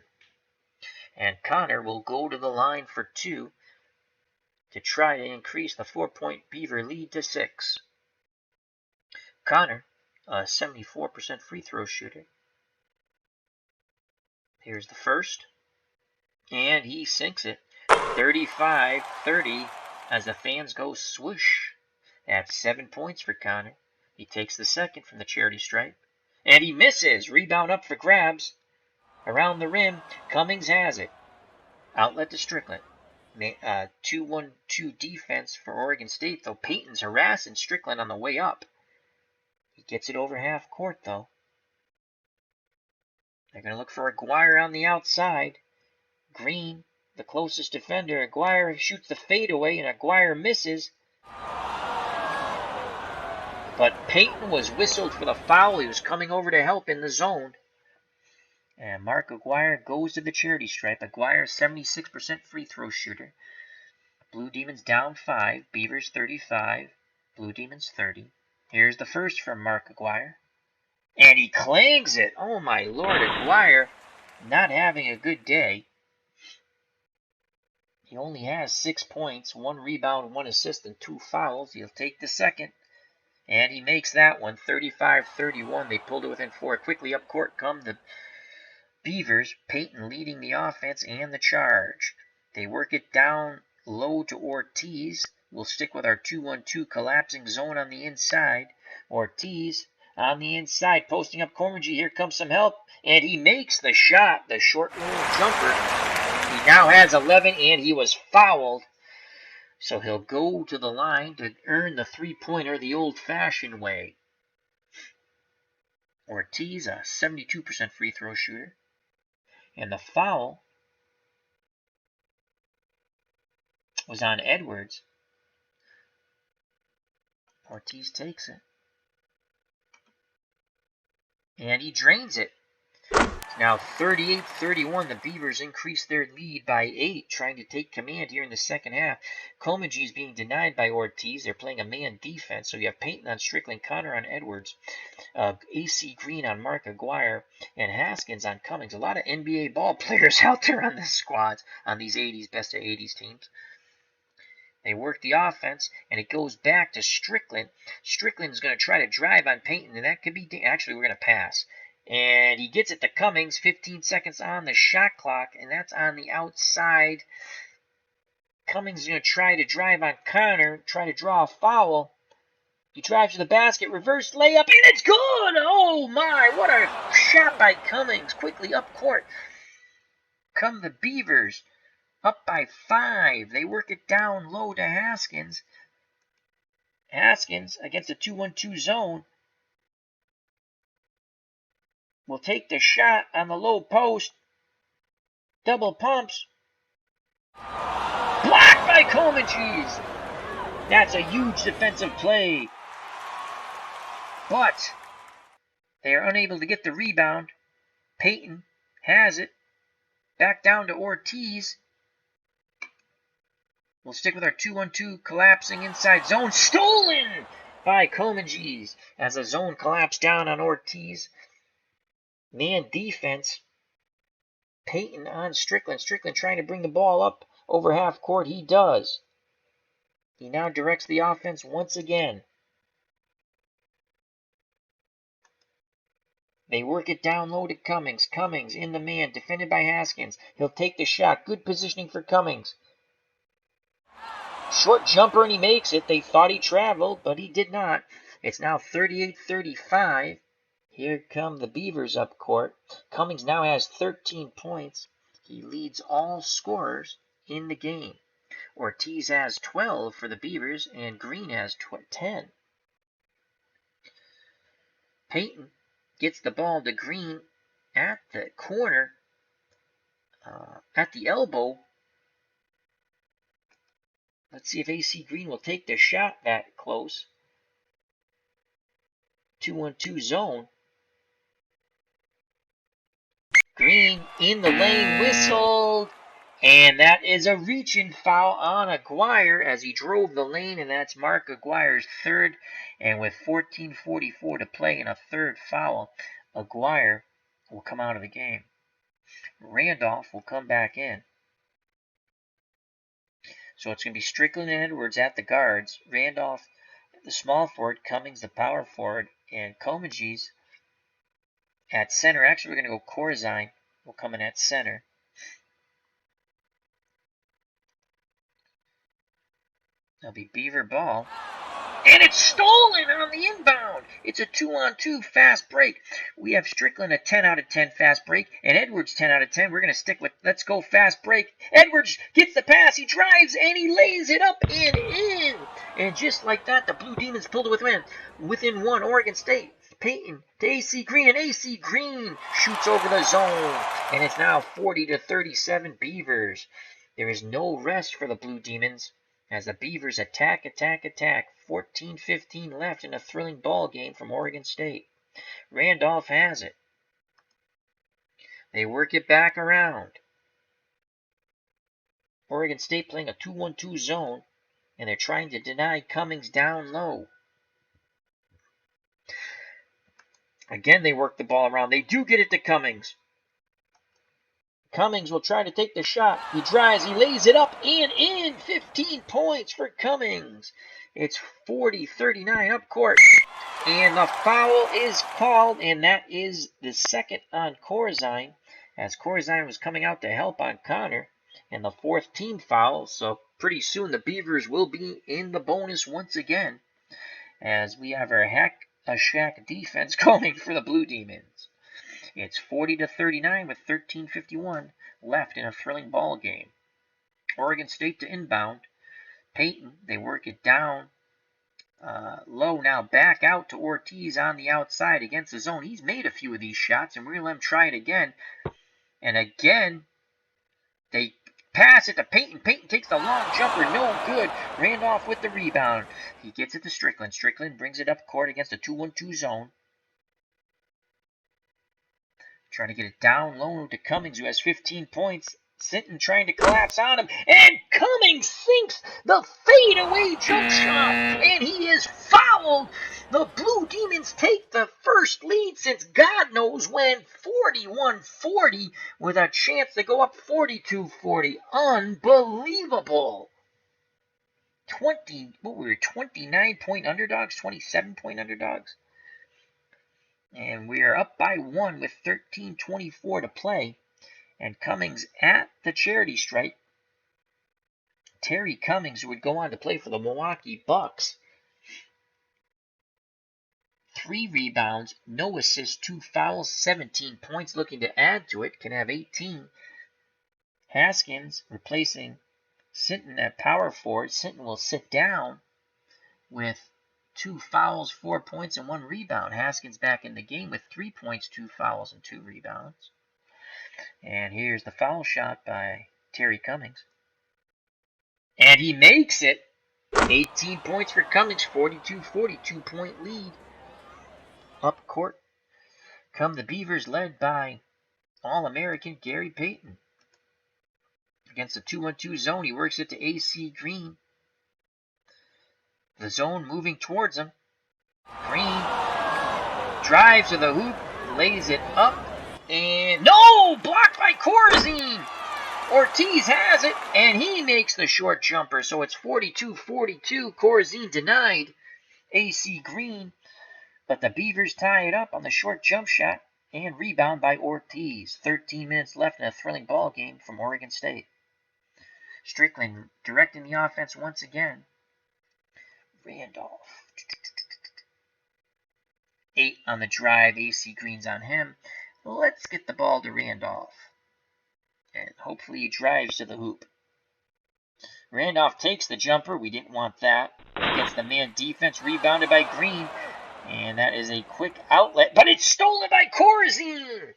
And Connor will go to the line for 2 to try to increase the 4-point Beaver lead to 6. Connor, a 74% free throw shooter. Here's the first, and he sinks it. 35-30 as the fans go swoosh. That's 7 points for Connor. He takes the second from the charity stripe, and he misses. Rebound up for grabs. Around the rim, Cummings has it. Outlet to Strickland. 2-1-2 defense for Oregon State, though. Payton's harassing Strickland on the way up. He gets it over half court, though. They're going to look for Aguirre on the outside. Green, the closest defender. Aguirre shoots the fadeaway, and Aguirre misses. But Payton was whistled for the foul. He was coming over to help in the zone. And Mark Aguirre goes to the charity stripe. Aguirre, 76% free throw shooter. Blue Demons down 5. Beavers 35. Blue Demons 30. Here's the first from Mark Aguirre. And he clangs it. Oh my lord, Aguirre not having a good day. He only has 6 points, 1 rebound, 1 assist, and 2 fouls. He'll take the second. And he makes that one, 35-31. They pulled it within 4. Quickly up court come the Beavers. Payton leading the offense and the charge. They work it down low to Ortiz. We'll stick with our 2-1-2 collapsing zone on the inside. Ortiz on the inside, posting up Cormigy. Here comes some help, and he makes the shot, the short little jumper. He now has 11, and he was fouled. So he'll go to the line to earn the 3-pointer the old-fashioned way. Ortiz, a 72% free throw shooter. And the foul was on Edwards. Ortiz takes it. And he drains it. Now 38-31, the Beavers increase their lead by 8, trying to take command here in the second half. Komegy is being denied by Ortiz. They're playing a man defense, so you have Payton on Strickland, Connor on Edwards, AC Green on Mark Aguirre, and Haskins on Cummings. A lot of NBA ball players out there on this squad, on these 80s, best of 80s teams. They work the offense, and it goes back to Strickland. Strickland's going to try to drive on Payton, and that could be... Actually, we're going to pass. And he gets it to Cummings, 15 seconds on the shot clock, and that's on the outside. Cummings is going to try to drive on Connor, try to draw a foul. He drives to the basket, reverse layup, and it's good! Oh my, what a shot by Cummings, quickly up court. Come the Beavers, up by 5. They work it down low to Haskins. Haskins against the 2-1-2 zone will take the shot on the low post. Double pumps. Blocked by Komegy. That's a huge defensive play. But they are unable to get the rebound. Payton has it. Back down to Ortiz. We'll stick with our 2-1-2 collapsing inside zone. Stolen by Komegy as the zone collapsed down on Ortiz. Man defense. Payton on Strickland. Strickland trying to bring the ball up over half court. He does. He now directs the offense once again. They work it down low to Cummings. Cummings in the man, defended by Haskins. He'll take the shot. Good positioning for Cummings. Short jumper, and he makes it. They thought he traveled, but he did not. It's now 38-35. Here come the Beavers up court. Cummings now has 13 points. He leads all scorers in the game. Ortiz has 12 for the Beavers, and Green has 10. Payton gets the ball to Green at the corner, at the elbow. Let's see if AC Green will take the shot that close. 2-1-2 zone. Green in the lane, whistled. And that is a reach-in foul on Aguirre as he drove the lane, and that's Mark Aguirre's third. And with 14:44 to play and a third foul, Aguirre will come out of the game. Randolph will come back in. So it's going to be Strickland and Edwards at the guards. Randolph, the small forward, Cummings, the power forward, and Comegys at center. Actually, we're going to go Corzine will come in at center. That'll be Beaver ball. And it's stolen on the inbound. It's a 2-on-2 fast break. We have Strickland a 10 out of 10 fast break, and Edwards 10 out of 10. We're going to stick with let's go fast break. Edwards gets the pass. He drives, and he lays it up and in. And just like that, the Blue Demons pulled it within one. Oregon State. Payton to AC Green, and AC Green shoots over the zone. And it's now 40-37 Beavers. There is no rest for the Blue Demons as the Beavers attack. 14-15 left in a thrilling ball game from Oregon State. Randolph has it. They work it back around. Oregon State playing a 2-1-2 zone, and they're trying to deny Cummings down low. Again, they work the ball around. They do get it to Cummings. Cummings will try to take the shot. He drives, he lays it up and in. 15 points for Cummings. It's 40-39 up court. And the foul is called, and that is the second on Corzine, as Corzine was coming out to help on Connor. And the fourth team foul, so pretty soon the Beavers will be in the bonus once again, as we have our hack-a-shack defense going for the Blue Demons. It's 40-39 with 13:51 left in a thrilling ball game. Oregon State to inbound. Payton, they work it down low now, back out to Ortiz on the outside against the zone. He's made a few of these shots, and we're going to let him try it again. And again, they pass it to Payton. Payton takes the long jumper, no good. Randolph with the rebound. He gets it to Strickland. Strickland brings it up court against a 2-1-2 zone. Trying to get it down low to Cummings, who has 15 points. Sinton trying to collapse on him, and Cummings sinks the fadeaway jump shot, and he is fouled. The Blue Demons take the first lead since God knows when, 41-40, with a chance to go up 42-40. Unbelievable. 29-point underdogs, 27-point underdogs. And we are up by one with 13:24 to play. And Cummings at the charity stripe. Terry Cummings, who would go on to play for the Milwaukee Bucks. 3 rebounds, no assists, 2 fouls, 17 points. Looking to add to it, can have 18. Haskins replacing Sinton at power forward. Sinton will sit down with 2 fouls, 4 points, and 1 rebound. Haskins back in the game with 3 points, 2 fouls, and 2 rebounds. And here's the foul shot by Terry Cummings. And he makes it. 18 points for Cummings, 42-42 point lead. Up court come the Beavers, led by All-American Gary Payton. Against the 2-1-2 zone, he works it to AC Green. The zone moving towards him. Green drives to the hoop, lays it up, and no! Blocked by Corzine! Ortiz has it, and he makes the short jumper, so it's 42-42. Corzine denied AC Green, but the Beavers tie it up on the short jump shot. And rebound by Ortiz. 13 minutes left in a thrilling ball game from Oregon State. Strickland directing the offense once again. Randolph. 8 on the drive. AC Green's on him. Let's get the ball to Randolph. And hopefully he drives to the hoop. Randolph takes the jumper. We didn't want that. Against the man defense. Rebounded by Green. And that is a quick outlet. But it's stolen by Corzine.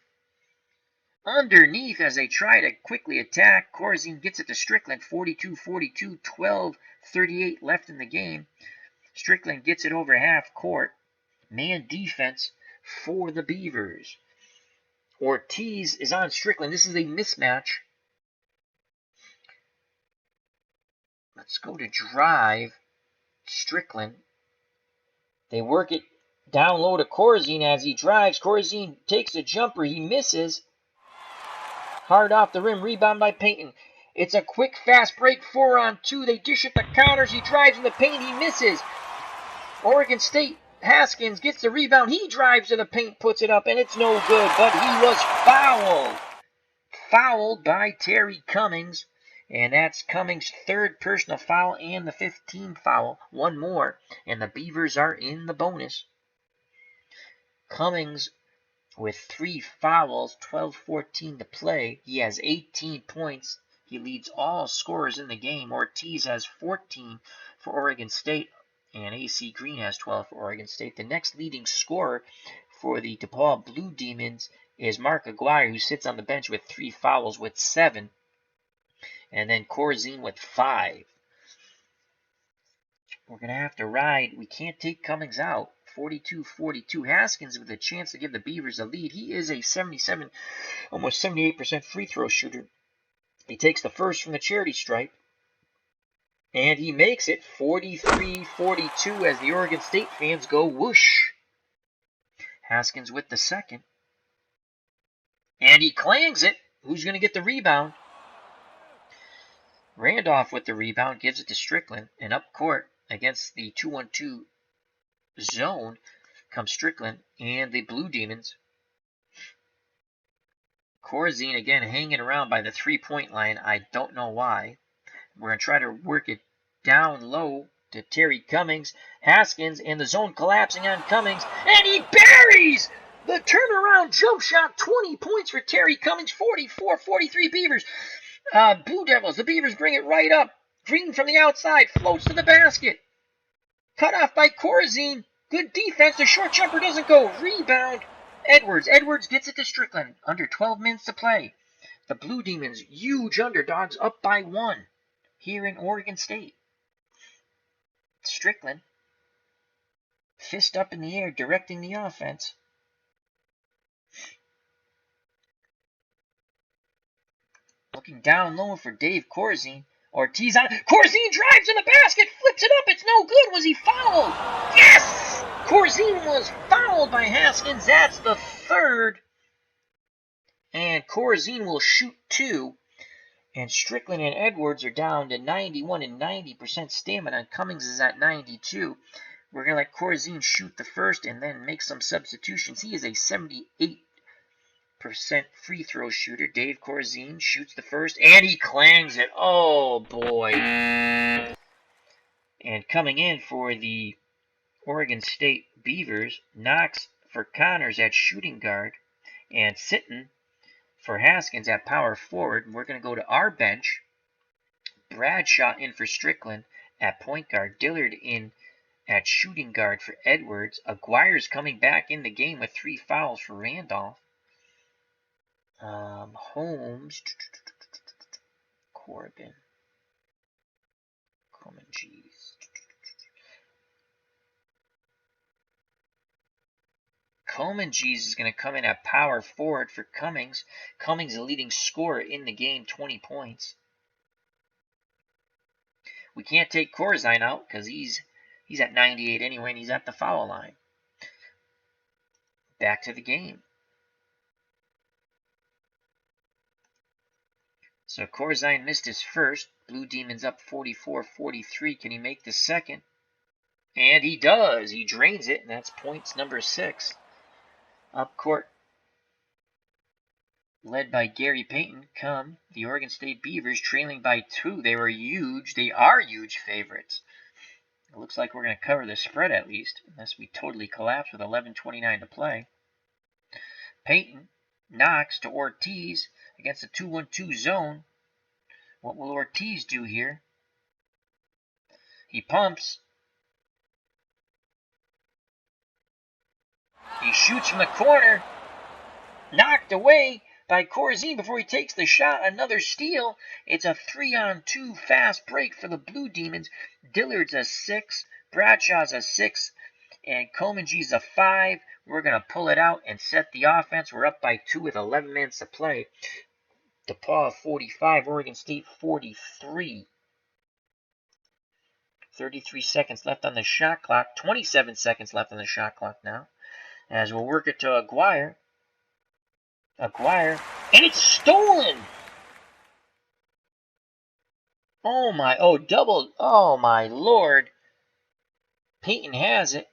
Underneath as they try to quickly attack. Corzine gets it to Strickland. 42-42. 12:38 left in the game. Strickland gets it over half court. Man defense for the Beavers. Ortiz is on Strickland. This is a mismatch. Let's go to drive. Strickland. They work it down low to Corzine as he drives. Corzine takes a jumper. He misses. Hard off the rim. Rebound by Payton. It's a quick, fast break. 4-on-2. They dish it to counters. He drives in the paint. He misses. Oregon State. Haskins gets the rebound. He drives to the paint, puts it up, and it's no good. But he was fouled. Fouled by Terry Cummings. And that's Cummings' third personal foul and the 15th foul. One more. And the Beavers are in the bonus. Cummings with 3 fouls, 12:14 to play. He has 18 points. He leads all scorers in the game. Ortiz has 14 for Oregon State. And AC Green has 12 for Oregon State. The next leading scorer for the Depaul Blue Demons is Mark Aguirre, who sits on the bench with 3 fouls with 7. And then Corzine with 5. We're going to have to ride. We can't take Cummings out. 42-42. Haskins with a chance to give the Beavers a lead. He is a 77, almost 78% free throw shooter. He takes the first from the charity stripe. And he makes it 43-42 as the Oregon State fans go whoosh. Haskins with the second. And he clangs it. Who's going to get the rebound? Randolph with the rebound gives it to Strickland. And up court against the 2-1-2 zone comes Strickland and the Blue Demons. Corzine again hanging around by the 3-point line. I don't know why. We're going to try to work it down low to Terry Cummings. Haskins and the zone collapsing on Cummings. And he buries the turnaround jump shot. 20 points for Terry Cummings. 44-43 Beavers. Blue Devils. The Beavers bring it right up. Green from the outside. Floats to the basket. Cut off by Corzine. Good defense. The short jumper doesn't go. Rebound. Edwards. Edwards gets it to Strickland. Under 12 minutes to play. The Blue Demons, huge underdogs, up by 1 here in Oregon State. Strickland, fist up in the air, directing the offense. Looking down low for Dave Corzine. Ortiz on. Corzine drives in the basket, flips it up. It's no good. Was he fouled? Yes! Corzine was fouled by Haskins. That's the third. And Corzine will shoot 2. And Strickland and Edwards are down to 91 and 90% stamina. Cummings is at 92. We're going to let Corzine shoot the first and then make some substitutions. He is a 78% free throw shooter. Dave Corzine shoots the first, and he clangs it. Oh, boy. And coming in for the Oregon State Beavers, Knox for Connors at shooting guard, and Sitton for Haskins at power forward. We're going to go to our bench. Bradshaw in for Strickland at point guard. Dillard in at shooting guard for Edwards. Aguirre's coming back in the game with 3 fouls for Randolph. Holmes. Corbin. Comanges is going to come in at power forward for Cummings. Cummings is the leading scorer in the game, 20 points. We can't take Corzine out because he's at 98 anyway, and he's at the foul line. Back to the game. So Corzine missed his first. Blue Demons up 44-43. Can he make the second? And he does. He drains it, and that's points number 6. Up court led by Gary Payton, come the Oregon State Beavers, trailing by 2. They were huge. They are huge favorites. It looks like we're going to cover the spread at least, unless we totally collapse with 11:29 to play. Payton knocks to Ortiz against the 2-1-2 zone. What will Ortiz do here? He pumps. He shoots from the corner. Knocked away by Corzine before he takes the shot. Another steal. It's a 3-on-2 fast break for the Blue Demons. Dillard's a 6. Bradshaw's a 6. And Komenji's a 5. We're going to pull it out and set the offense. We're up by 2 with 11 minutes to play. Depaul 45, Oregon State 43. 33 seconds left on the shot clock. 27 seconds left on the shot clock now. As we'll work it to Aguirre. Aguirre. And it's stolen! Oh my, double. Oh my lord. Payton has it.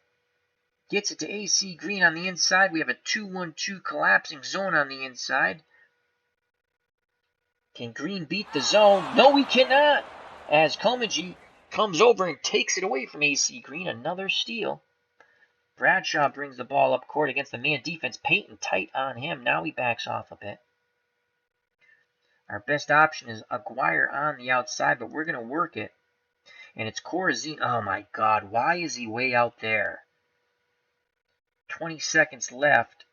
Gets it to AC Green on the inside. We have a 2-1-2 collapsing zone on the inside. Can Green beat the zone? No, he cannot. As Komenji comes over and takes it away from AC Green. Another steal. Bradshaw brings the ball up court against the man defense. Payton tight on him. Now he backs off a bit. Our best option is Aguirre on the outside, but we're going to work it. And it's Corzine. Oh my god, why is he way out there? 20 seconds left.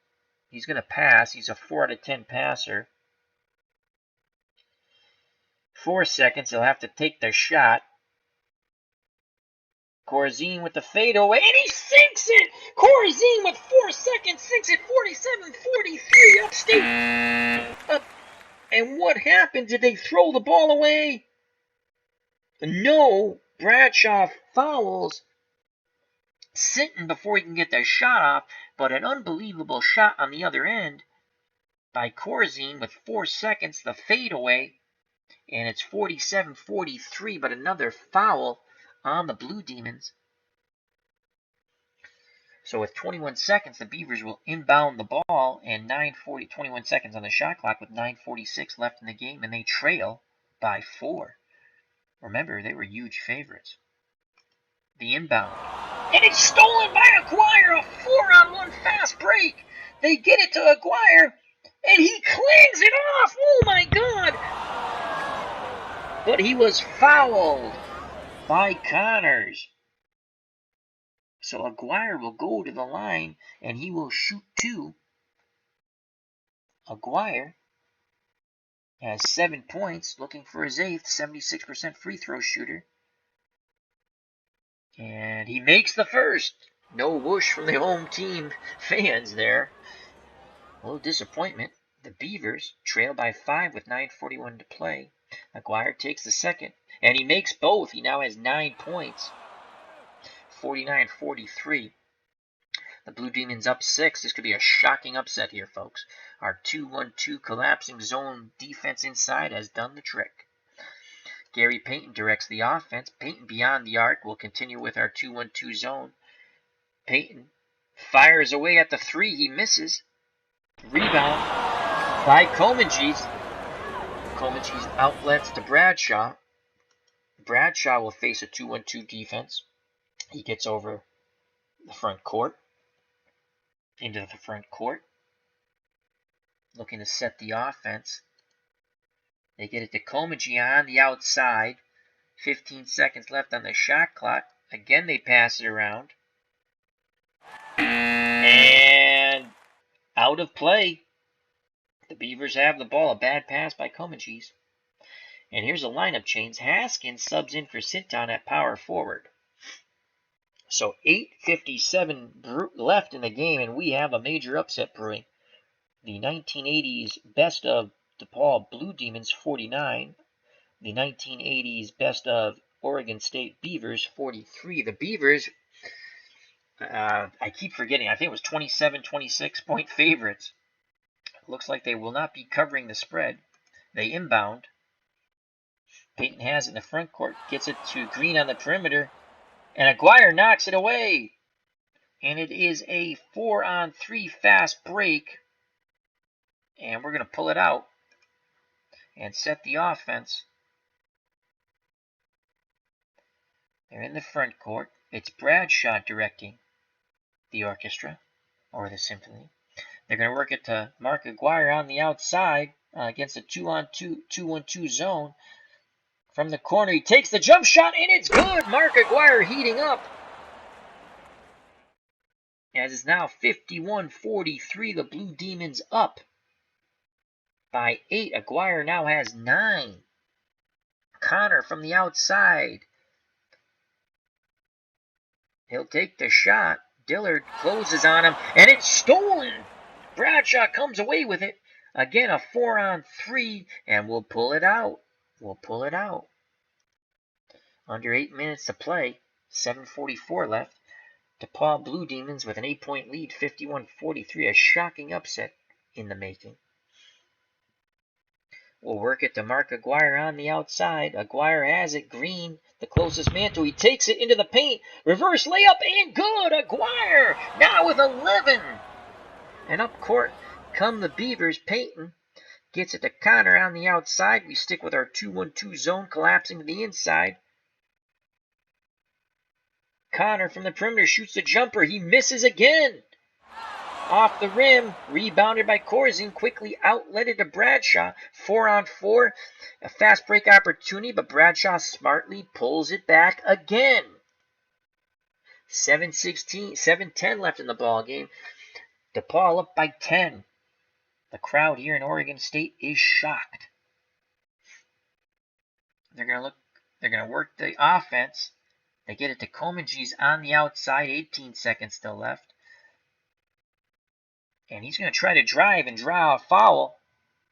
He's going to pass. He's a 4 out of 10 passer. 4 seconds. He'll have to take the shot. Corzine with the fadeaway, and he sinks it! Corzine with 4 seconds sinks it, 47-43 upstate. And what happened? Did they throw the ball away? No. Bradshaw fouls Sinton before he can get the shot off, but an unbelievable shot on the other end by Corzine with 4 seconds, the fadeaway, and it's 47-43, but another foul on the Blue Demons. So with 21 seconds, the Beavers will inbound the ball, and 21 seconds on the shot clock with 9:46 left in the game, and they trail by 4. Remember, they were huge favorites. The inbound. And it's stolen by Aguirre, a 4-on-1 fast break. They get it to Aguirre, and he cleans it off. Oh my god. But he was fouled by Connors. So Aguirre will go to the line, and he will shoot 2. Aguirre has 7 points, looking for his 8th, 76% free throw shooter. And he makes the first. No whoosh from the home team fans there. A little disappointment. The Beavers trail by 5 with 9:41 to play. Aguirre takes the second, and he makes both. He now has 9 points. 49-43. The Blue Demons up 6. This could be a shocking upset here, folks. Our 2-1-2 collapsing zone defense inside has done the trick. Gary Payton directs the offense. Payton beyond the arc will continue with our 2-1-2 zone. Payton fires away at the 3. He misses. Rebound by Komenji's. Komenji's outlets to Bradshaw. Bradshaw will face a 2-1-2 defense. He gets over the front court. Into the front court. Looking to set the offense. They get it to Komenji on the outside. 15 seconds left on the shot clock. Again, they pass it around. And out of play. The Beavers have the ball. A bad pass by Komenji's. And here's a lineup change. Haskins subs in for Sinton at power forward. So 8:57 left in the game, and we have a major upset brewing. The 1980s best of Depaul Blue Demons 49. The 1980s best of Oregon State Beavers 43. The Beavers, I keep forgetting, I think it was 27-26 point favorites. Looks like they will not be covering the spread. They inbound. Payton has it in the front court, gets it to Green on the perimeter, and Aguirre knocks it away. And it is a 4-on-3 fast break. And we're going to pull it out and set the offense. They're in the front court. It's Bradshaw directing the orchestra or the symphony. They're going to work it to Mark Aguirre on the outside against a 2-on-2 zone. From the corner, he takes the jump shot, and it's good. Mark Aguirre heating up. As it's now 51-43, the Blue Demons up by 8. Aguirre now has 9. Connor from the outside. He'll take the shot. Dillard closes on him, and it's stolen. Bradshaw comes away with it. Again, a 4-on-3, and we'll pull it out. We'll pull it out. Under 8 minutes to play, 7:44 left. Depaul Blue Demons with an 8-point lead, 51-43, a shocking upset in the making. We'll work it to Mark Aguirre on the outside. Aguirre has it. Green, the closest man to. He takes it into the paint. Reverse layup and good. Aguirre now with 11. And up court come the Beavers. Payton gets it to Connor on the outside. We stick with our 2-1-2 zone, collapsing to the inside. Connor from the perimeter shoots the jumper. He misses again. Off the rim, rebounded by Corzine, quickly outletted to Bradshaw. 4-on-4, a fast break opportunity, but Bradshaw smartly pulls it back again. 7:10 left in the ball game. Depaul up by 10. The crowd here in Oregon State is shocked. They're gonna work the offense. They get it to Komenji's on the outside. 18 seconds still left. And he's going to try to drive and draw a foul.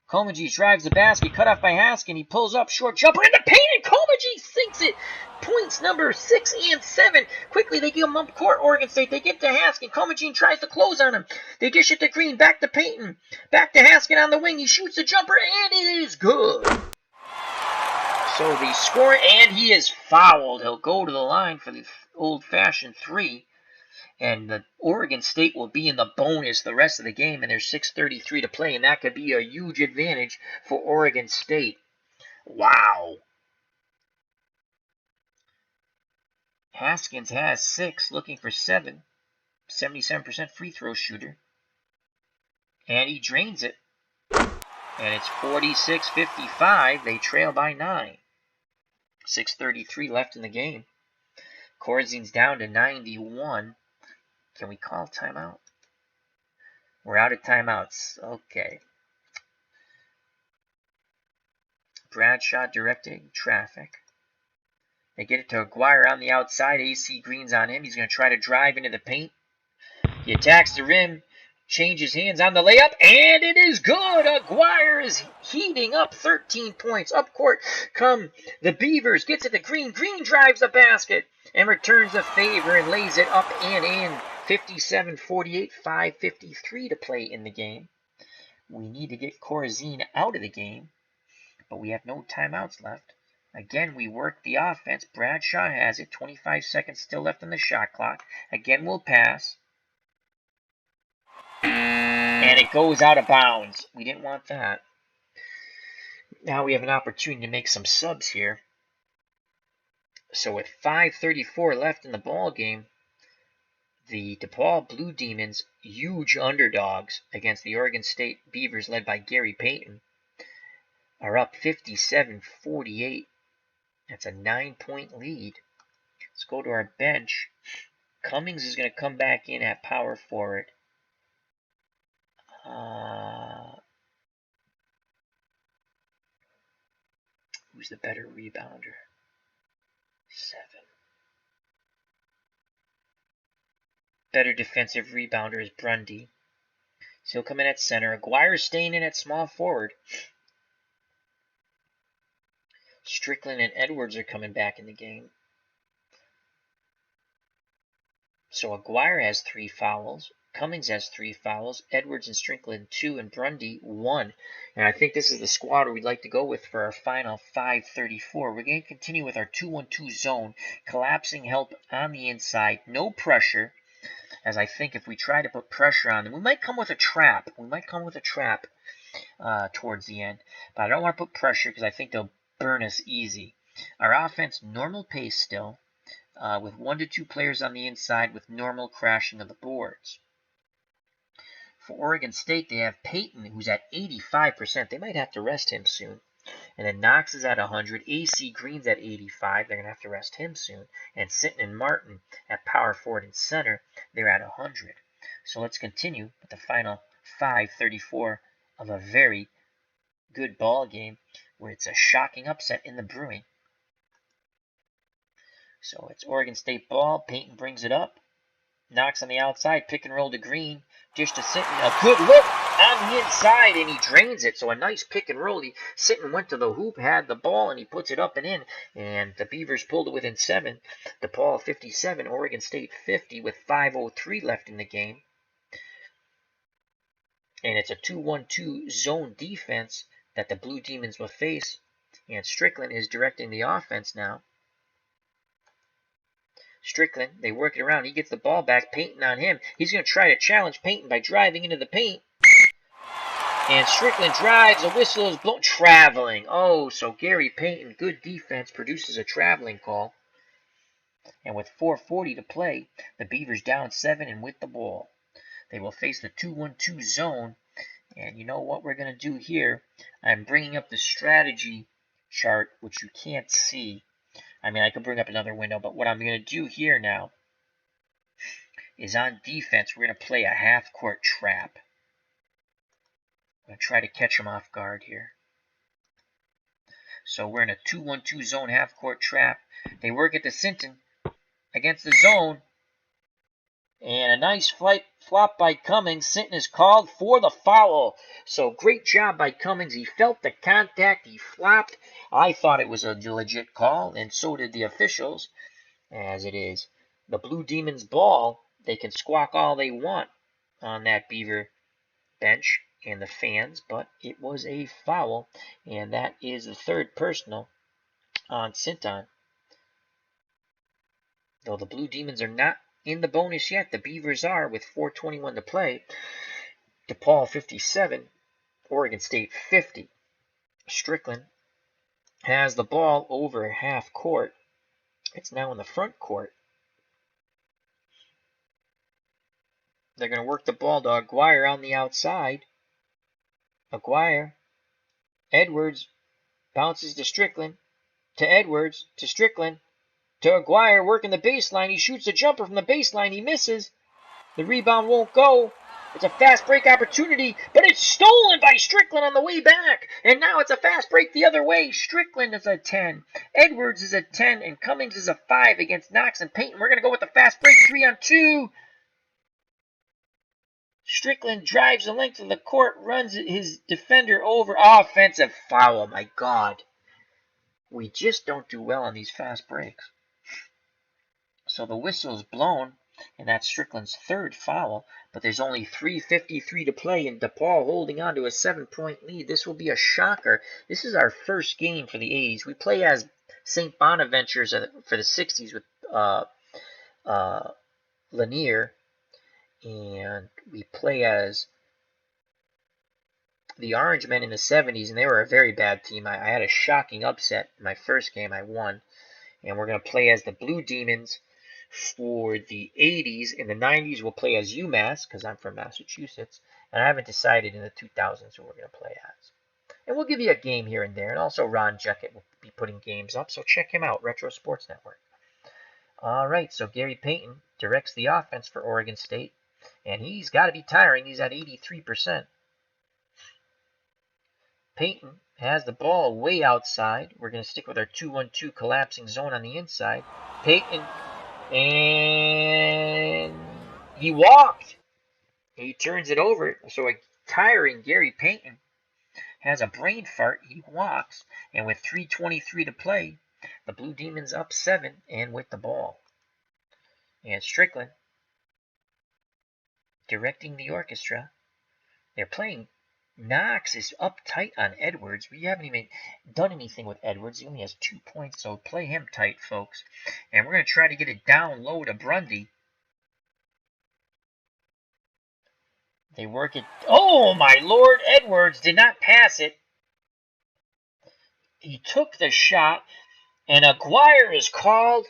Komenji drives the basket, cut off by Haskin. He pulls up, short jumper in the paint, and Komenji sinks it. Points number 6 and 7. Quickly, they give him up court, Oregon State. They get to Haskin. Komenji tries to close on him. They dish it to Green, back to Payton. Back to Haskin on the wing. He shoots the jumper, and it is good. So the score, and he is fouled. He'll go to the line for the old-fashioned 3. And the Oregon State will be in the bonus the rest of the game, and there's 6:33 to play, and that could be a huge advantage for Oregon State. Wow. Haskins has 6, looking for 7. 77% free throw shooter. And he drains it. And it's 46-55. They trail by 9. 6:33 left in the game. Corzine's down to 91. Can we call timeout? We're out of timeouts. Okay. Bradshaw directing traffic. They get it to Aguirre on the outside. AC Green's on him. He's going to try to drive into the paint. He attacks the rim. Changes hands on the layup. And it is good. Aguirre is heating up. 13 points. Up court come the Beavers. Gets it to Green. Green drives the basket and returns the favor and lays it up and in. 57-48, 5:53 to play in the game. We need to get Corzine out of the game, but we have no timeouts left. Again, we work the offense. Bradshaw has it. 25 seconds still left on the shot clock. Again, we'll pass. And it goes out of bounds. We didn't want that. Now we have an opportunity to make some subs here. So with 5:34 left in the ball game, the Depaul Blue Demons, huge underdogs against the Oregon State Beavers led by Gary Payton, are up 57-48. That's a 9-point lead. Let's go to our bench. Cummings is going to come back in at power forward. Who's the better rebounder? 7. Better defensive rebounder is Grundy. So he'll come in at center. Aguirre staying in at small forward. Strickland and Edwards are coming back in the game. So Aguirre has 3 fouls. Cummings has 3 fouls. Edwards and Strickland 2, and Grundy 1. And I think this is the squad we'd like to go with for our final 5:34. We're going to continue with our 2-1-2 zone. Collapsing help on the inside. No pressure. As I think if we try to put pressure on them, we might come with a trap. towards the end. But I don't want to put pressure because I think they'll burn us easy. Our offense, normal pace still, with 1 to 2 players on the inside with normal crashing of the boards. For Oregon State, they have Peyton, who's at 85%. They might have to rest him soon. And then Knox is at 100. AC Green's at 85. They're going to have to rest him soon. And Sinton and Martin at power forward and center, they're at 100. So let's continue with the final 5:34 of a very good ball game where it's a shocking upset in the brewing. So it's Oregon State ball. Peyton brings it up. Knox on the outside. Pick and roll to Green. Dish to Sinton. A good look on the inside, and he drains it. So a nice pick and roll. Sinton went to the hoop, had the ball, and he puts it up and in. And the Beavers pulled it within 7. Depaul 57, Oregon State 50 with 5:03 left in the game. And it's a 2-1-2 zone defense that the Blue Demons will face. And Strickland is directing the offense now. Strickland, they work it around. He gets the ball back. Peyton on him. He's going to try to challenge Peyton by driving into the paint. And Strickland drives. A whistle is blown. Traveling. Oh, so Gary Peyton, good defense, produces a traveling call. And with 4:40 to play, the Beavers down 7 and with the ball. They will face the 2-1-2 zone. And you know what we're going to do here? I'm bringing up the strategy chart, which you can't see. I mean, I could bring up another window, but what I'm going to do here now is on defense, we're going to play a half-court trap. I'm going to try to catch them off guard here. So we're in a 2-1-2 zone half-court trap. They work at the Sinton against the zone. And a nice flop by Cummings. Sinton is called for the foul. So great job by Cummings. He felt the contact. He flopped. I thought it was a legit call, and so did the officials, as it is the Blue Demons ball. They can squawk all they want on that Beaver bench and the fans, but it was a foul, and that is the 3rd personal on Sinton. Though the Blue Demons are not in the bonus yet, the Beavers are with 4:21 to play. Depaul 57, Oregon State 50. Strickland has the ball over half court. It's now in the front court. They're going to work the ball to Aguirre on the outside. Aguirre. Edwards bounces to Strickland. To Edwards. To Strickland. To Aguirre working the baseline. He shoots a jumper from the baseline. He misses. The rebound won't go. It's a fast break opportunity, but it's stolen by Strickland on the way back. And now it's a fast break the other way. Strickland is a 10. Edwards is a 10. And Cummings is a 5 against Knox and Peyton. We're going to go with the fast break 3-on-2. Strickland drives the length of the court, runs his defender over. Offensive foul. My God. We just don't do well on these fast breaks. So the whistle is blown, and that's Strickland's 3rd foul, but there's only 3:53 to play, and Depaul holding on to a 7-point lead. This will be a shocker. This is our first game for the 80s. We play as St. Bonaventures for the 60s with Lanier, and we play as the Orange Men in the 70s, and they were a very bad team. I had a shocking upset in my first game. I won, and we're going to play as the Blue Demons for the 80s. In the 90s, we'll play as UMass, because I'm from Massachusetts, and I haven't decided in the 2000s who we're going to play as. And we'll give you a game here and there, and also Ron Jeckett will be putting games up, so check him out, Retro Sports Network. All right, so Gary Peyton directs the offense for Oregon State, and he's got to be tiring. He's at 83%. Peyton has the ball way outside. We're going to stick with our 2-1-2 collapsing zone on the inside. Peyton, and he walked. He turns it over. So a tiring Gary Peyton has a brain fart. He walks. And with 3:23 to play, the Blue Demons up 7 and with the ball. And Strickland directing the orchestra. They're playing. Knox is up tight on Edwards. We haven't even done anything with Edwards. He only has 2 points, so play him tight, folks. And we're going to try to get it down low to Brundy. They work it. Oh, my Lord. Edwards did not pass it. He took the shot, and Aguirre is called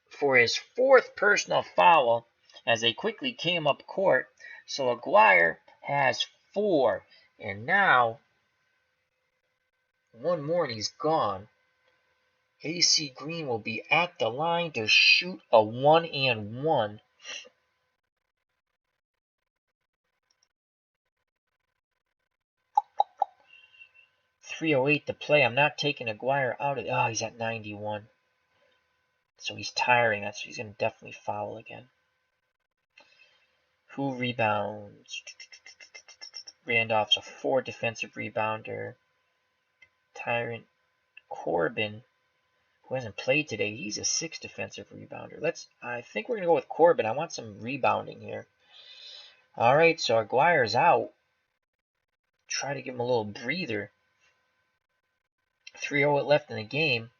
for his fourth personal foul as they quickly came up court. So Aguirre has 4. And now, one more and he's gone. AC Green will be at the line to shoot a 1-and-1. .308 to play. I'm not taking Aguirre out of it. Oh, he's at 91. So he's tiring. That's he's going to definitely foul again. Who rebounds? Randolph's a 4 defensive rebounder. Tyrant Corbin, who hasn't played today, he's a 6 defensive rebounder. I think we're going to go with Corbin. I want some rebounding here. All right, so Aguirre's out. Try to give him a little breather. 3:08 left in the game.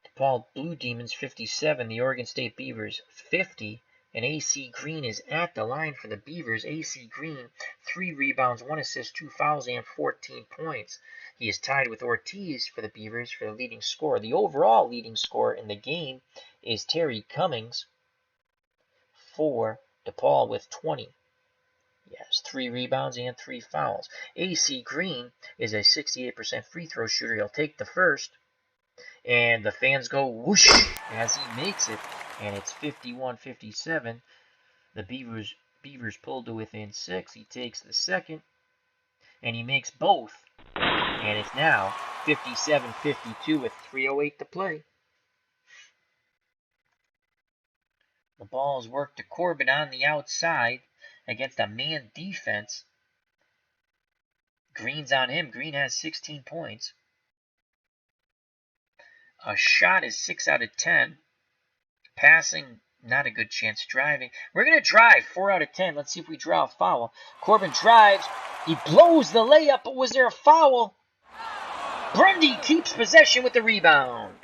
Depaul Blue Demons 57, the Oregon State Beavers 50, and AC Green is at the line for the Beavers. AC Green, 3 rebounds, 1 assist, 2 fouls, and 14 points. He is tied with Ortiz for the Beavers for the leading scorer. The overall leading scorer in the game is Terry Cummings for Depaul with 20. He has 3 rebounds and 3 fouls. AC Green is a 68% free throw shooter. He'll take the first. And the fans go whoosh as he makes it. And it's 51-57. The Beavers pulled to within 6. He takes the second. And he makes both. And it's now 57-52 with 3:08 to play. The ball is worked to Corbin on the outside against a man defense. Green's on him. Green has 16 points. A shot is 6 out of 10. Passing, not a good chance. Driving, we're going to drive 4 out of 10. Let's see if we draw a foul. Corbin drives. He blows the layup, but was there a foul? Grundy keeps possession with the rebound.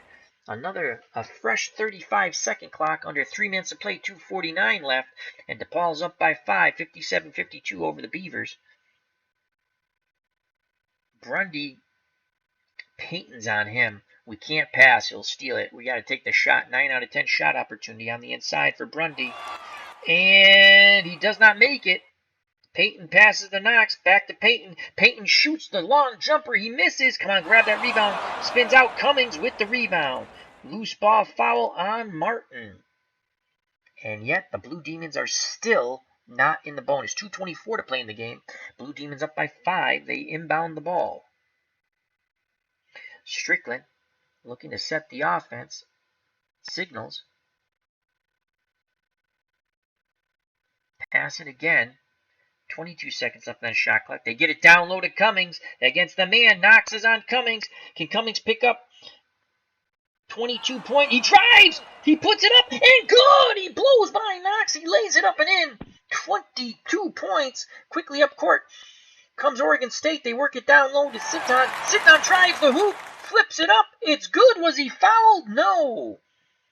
A fresh 35-second clock under 3 minutes to play, 2:49 left, and DePaul's up by 5, 57-52 over the Beavers. Grundy, Payton's on him. We can't pass. He'll steal it. We got to take the shot. 9 out of 10 shot opportunity on the inside for Grundy. And he does not make it. Payton passes to Knox. Back to Payton. Payton shoots the long jumper. He misses. Come on, grab that rebound. Spins out. Cummings with the rebound. Loose ball foul on Martin. And yet the Blue Demons are still not in the bonus. 2:24 to play in the game. Blue Demons up by 5. They inbound the ball. Strickland looking to set the offense. Signals. Pass it again. 22 seconds left on the shot clock. They get it down low to Cummings against the man. Knox is on Cummings. Can Cummings pick up 22 point? He drives. He puts it up and good. He blows by Knox. He lays it up and in. 22 points. Quickly up court comes Oregon State. They work it down low to Siton. Siton drives the hoop. Flips it up. It's good. Was he fouled? No.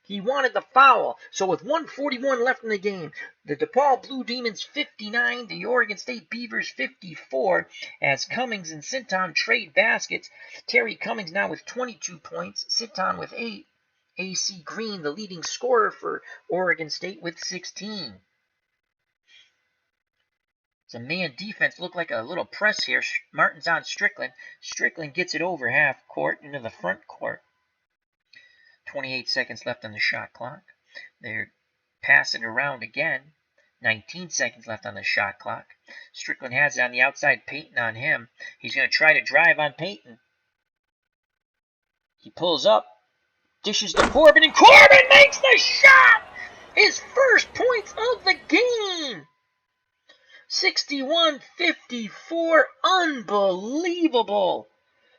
He wanted the foul. So with 1:41 left in the game, the Depaul Blue Demons 59, the Oregon State Beavers 54, as Cummings and Sinton trade baskets. Terry Cummings now with 22 points, Sinton with 8. AC Green, the leading scorer for Oregon State, with 16. It's a man defense. Looked like a little press here. Martin's on Strickland. Strickland gets it over half court into the front court. 28 seconds left on the shot clock. They're passing around again. 19 seconds left on the shot clock. Strickland has it on the outside. Payton on him. He's going to try to drive on Payton. He pulls up. Dishes to Corbin, and Corbin makes the shot! His first points of the game! 61-54. Unbelievable!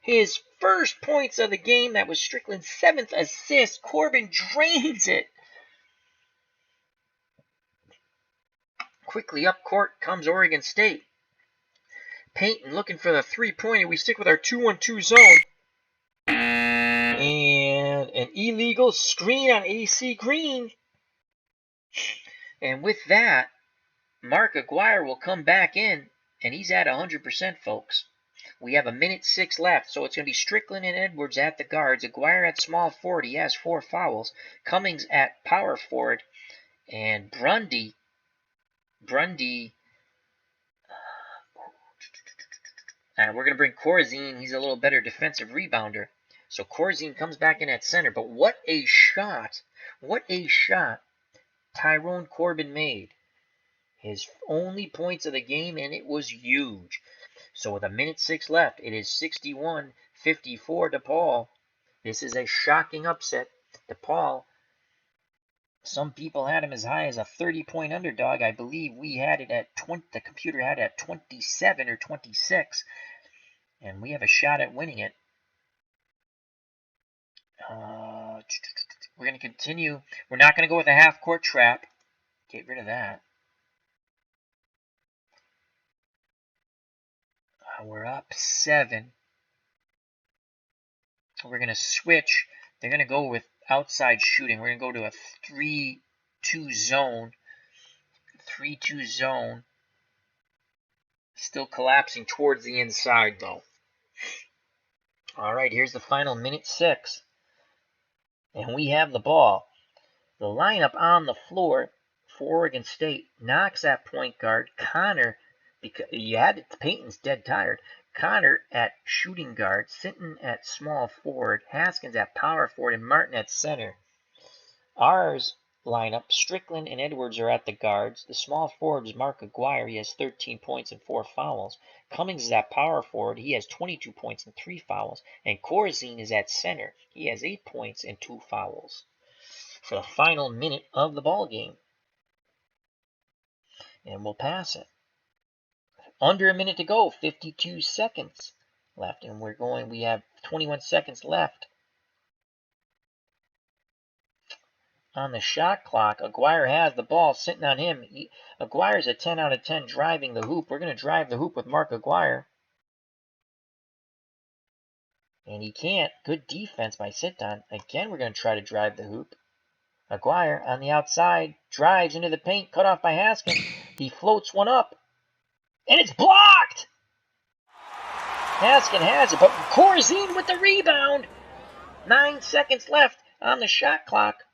His first points of the game. That was Strickland's 7th assist. Corbin drains it. Quickly up court comes Oregon State. Payton looking for the 3-pointer. We stick with our 2-1-2 zone. And an illegal screen on AC Green. And with that, Mark Aguirre will come back in, and he's at 100%, folks. We have 1:06 left, so it's going to be Strickland and Edwards at the guards. Aguirre at small forward. He has 4 fouls. Cummings at power forward. And Brundy, and we're going to bring Corzine. He's a little better defensive rebounder. So Corzine comes back in at center. But what a shot. What a shot Tyrone Corbin made. His only points of the game, and it was huge. So with 1:06 left, it is 61-54 Depaul. This is a shocking upset. Depaul, some people had him as high as a 30-point underdog. I believe we had it at 20. The computer had it at 27 or 26. And we have a shot at winning it. We're going to continue. We're not going to go with a half-court trap. Get rid of that. We're up 7. We're going to switch. They're going to go with outside shooting. We're going to go to a 3-2 zone. 3-2 zone. Still collapsing towards the inside, though. All right, here's the final 1:06. And we have the ball. The lineup on the floor for Oregon State. Knox at point guard. Connor, because you had it, Peyton's dead tired. Connor at shooting guard. Sinton at small forward. Haskins at power forward. And Martin at center. Ours lineup, Strickland and Edwards are at the guards. The small forward is Mark Aguirre. He has 13 points and 4 fouls. Cummings is at power forward. He has 22 points and 3 fouls. And Corzine is at center. He has 8 points and 2 fouls. For the final minute of the ball game. And we'll pass it. Under a minute to go, 52 seconds left. And we have 21 seconds left. On the shot clock, Aguirre has the ball sitting on him. Aguirre's a 10 out of 10 driving the hoop. We're going to drive the hoop with Mark Aguirre. And he can't. Good defense by Sinton. Again, we're going to try to drive the hoop. Aguirre on the outside, drives into the paint, cut off by Haskins. He floats one up, and it's blocked! Haskins has it, but Corzine with the rebound. 9 seconds left on the shot clock.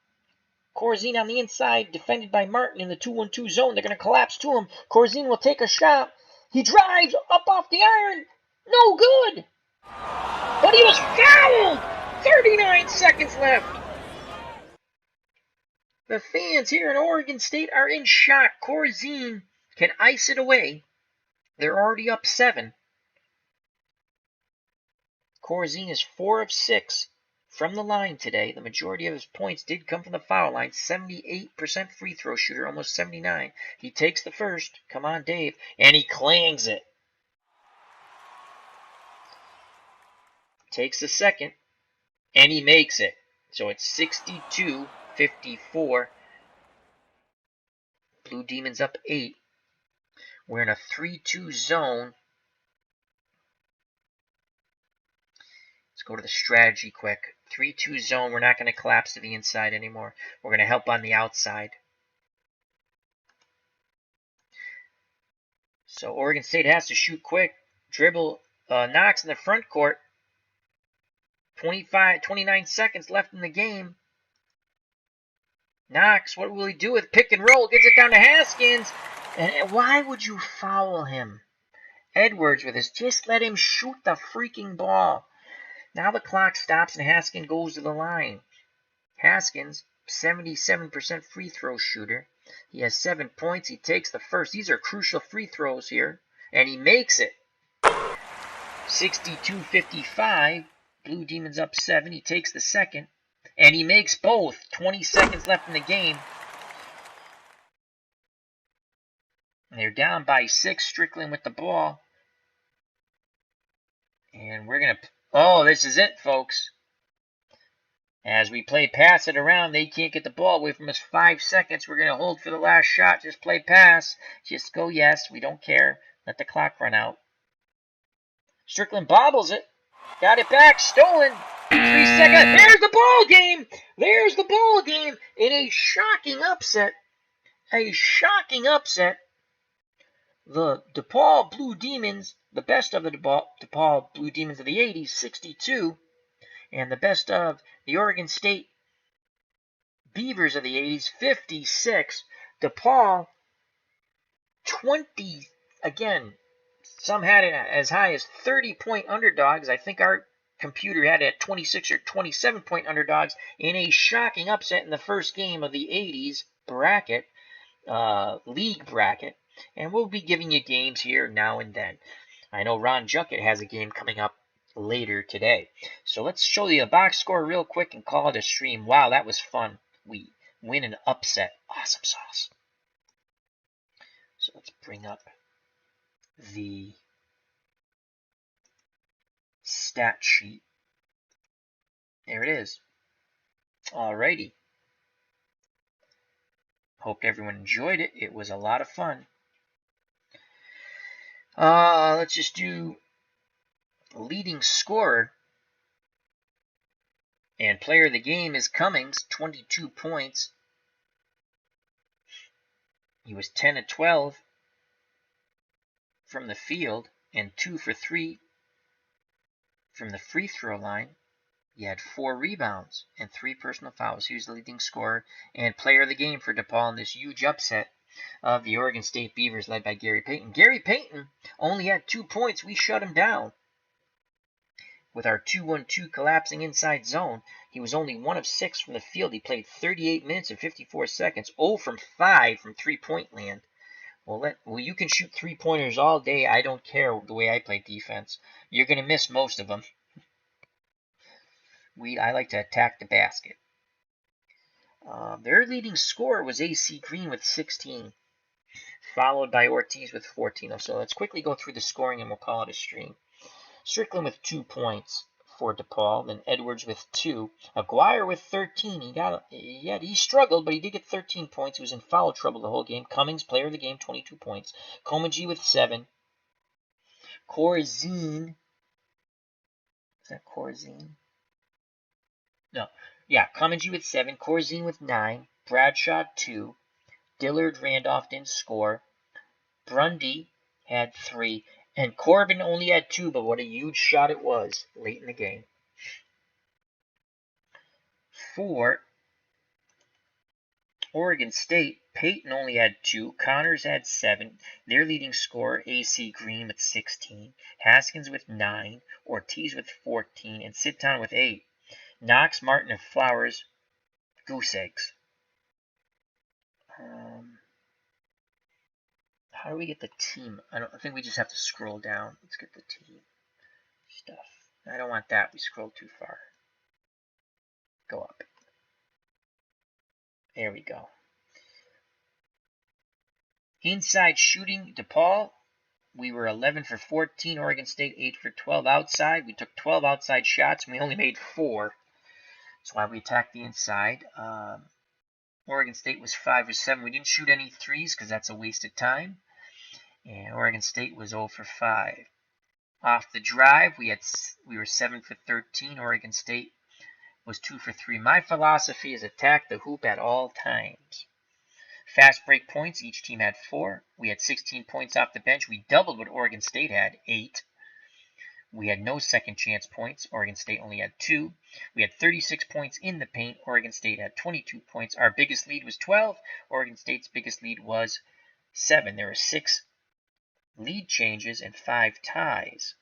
Corzine on the inside, defended by Martin in the 2-1-2 zone. They're going to collapse to him. Corzine will take a shot. He drives up off the iron. No good! But he was fouled! 39 seconds left. The fans here in Oregon State are in shock. Corzine can ice it away. They're already up 7. Corzine is 4 of 6 from the line today. The majority of his points did come from the foul line. 78% free throw shooter, almost 79. He takes the first. Come on, Dave. And he clangs it. Takes the second. And he makes it. So it's 62-54. Blue Demons up 8. We're in a 3-2 zone. Let's go to the strategy quick. 3-2 zone. We're not going to collapse to the inside anymore. We're going to help on the outside. So Oregon State has to shoot quick. Dribble. Knox in the front court. 29 seconds left in the game. Knox, what will he do with pick and roll? Gets it down to Haskins. And why would you foul him? Edwards with his, just let him shoot the freaking ball. Now the clock stops and Haskins goes to the line. Haskins, 77% free throw shooter. He has 7 points. He takes the first. These are crucial free throws here. And he makes it. 62-55. Blue Demons up 7. He takes the second. And he makes both. 20 seconds left in the game. And they're down by 6. Strickland with the ball. And we're going to... Oh, this is it, folks. As we play pass it around, they can't get the ball away from us. 5 seconds. We're going to hold for the last shot. Just play pass. Just go yes. We don't care. Let the clock run out. Strickland bobbles it. Got it back. Stolen. 3 seconds. There's the ball game. There's the ball game in a shocking upset. A shocking upset. The Depaul Blue Demons, the best of the Depaul Blue Demons of the 80s, 62, and the best of the Oregon State Beavers of the 80s, 56. Depaul, 20, again, some had it as high as 30-point underdogs. I think our computer had it at 26 or 27-point underdogs in a shocking upset in the first game of the 80s bracket, league bracket. And we'll be giving you games here now and then. I know Ron Juckett has a game coming up later today. So let's show you a box score real quick and call it a stream. Wow, that was fun. We win an upset. Awesome sauce. So let's bring up the stat sheet. There it is. Alrighty. Hope everyone enjoyed it. It was a lot of fun. Let's just do leading scorer. And player of the game is Cummings, 22 points. He was 10 of 12 from the field and 2 for 3 from the free throw line. He had 4 rebounds and 3 personal fouls. He was the leading scorer and player of the game for Depaul in this huge upset of the Oregon State Beavers led by Gary Payton. Gary Payton only had 2 points. We shut him down. With our 2-1-2 collapsing inside zone, he was only 1 of 6 from the field. He played 38 minutes and 54 seconds, 0 from 5 from three-point land. Well, you can shoot three-pointers all day. I don't care the way I play defense. You're going to miss most of them. I like to attack the basket. Their leading scorer was A.C. Green with 16, followed by Ortiz with 14. So let's quickly go through the scoring and we'll call it a stream. Strickland with 2 points for Depaul, then Edwards with 2. Aguirre with 13. He struggled, but he did get 13 points. He was in foul trouble the whole game. Cummings, player of the game, 22 points. Comagee with 7. Corzine. Is that Corzine? No. Yeah, Comagee with 7. Corzine with 9. Bradshaw 2. Dillard Randolph didn't score. Brundy had 3. And Corbin only had 2, but what a huge shot it was late in the game. For Oregon State, Payton only had 2. Connors had 7. Their leading scorer, A.C. Green, with 16. Haskins with 9. Ortiz with 14. And Siton with 8. Knox, Martin, and Flowers, goose eggs. How do we get the team? I think we just have to scroll down. Let's get the team stuff. I don't want that. We scrolled too far. Go up. There we go. Inside shooting, Depaul, we were 11 for 14. Oregon State, 8 for 12 outside. We took 12 outside shots, and we only made 4. That's why we attacked the inside. Oregon State was 5 for 7. We didn't shoot any threes because that's a waste of time. And Oregon State was 0 for 5. Off the drive, we were 7 for 13. Oregon State was 2 for 3. My philosophy is attack the hoop at all times. Fast break points, each team had 4. We had 16 points off the bench. We doubled what Oregon State had, 8. We had no second chance points. Oregon State only had 2. We had 36 points in the paint. Oregon State had 22 points. Our biggest lead was 12. Oregon State's biggest lead was 7. There were 6 lead changes and 5 ties.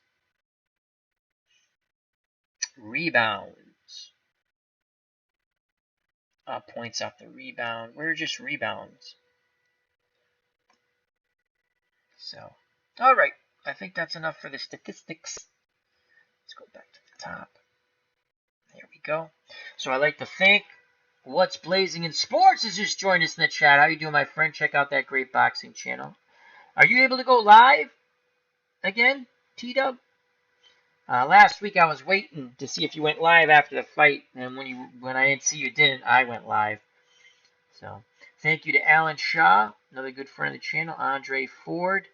Rebounds. Points off the rebound. We're just rebounds. So, all right. I think that's enough for the statistics. Let's go back to the top. There we go. So I'd like to thank What's Blazing in Sports has just joined us in the chat. How you doing, my friend? Check out that great boxing channel. Are you able to go live again, T-Dub? Last week I was waiting to see if you went live after the fight, and when I didn't see you didn't, I went live. So thank you to Alan Shaw, another good friend of the channel, Andre Ford,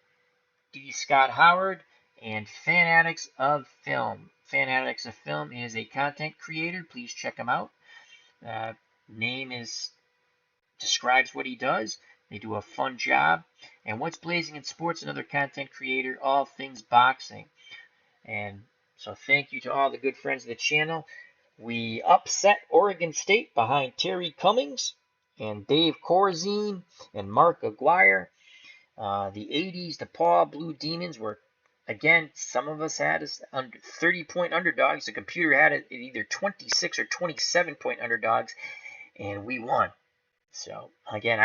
D. Scott Howard, and Fan Addicts of Film. Fanatics of Film is a content creator. Please check him out. Name describes what he does. They do a fun job. And What's Blazing in Sports, another content creator, all things boxing. And so thank you to all the good friends of the channel. We upset Oregon State behind Terry Cummings and Dave Corzine and Mark Aguirre. The 80's Depaul Blue Demons were, again, some of us had us under 30-point underdogs. The computer had it at either 26 or 27-point underdogs, and we won. So, again,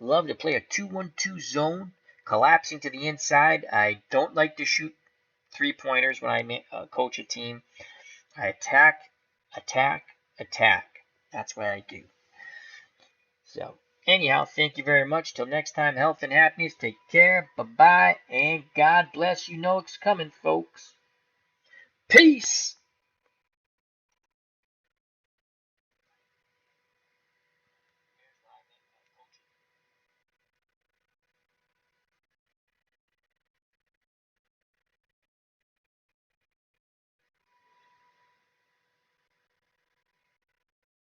love to play a 2-1-2 zone, collapsing to the inside. I don't like to shoot three-pointers when I coach a team. I attack, attack, attack. That's what I do. So, anyhow, thank you very much. Till next time, health and happiness. Take care. Bye-bye. And God bless. You know it's coming, folks. Peace.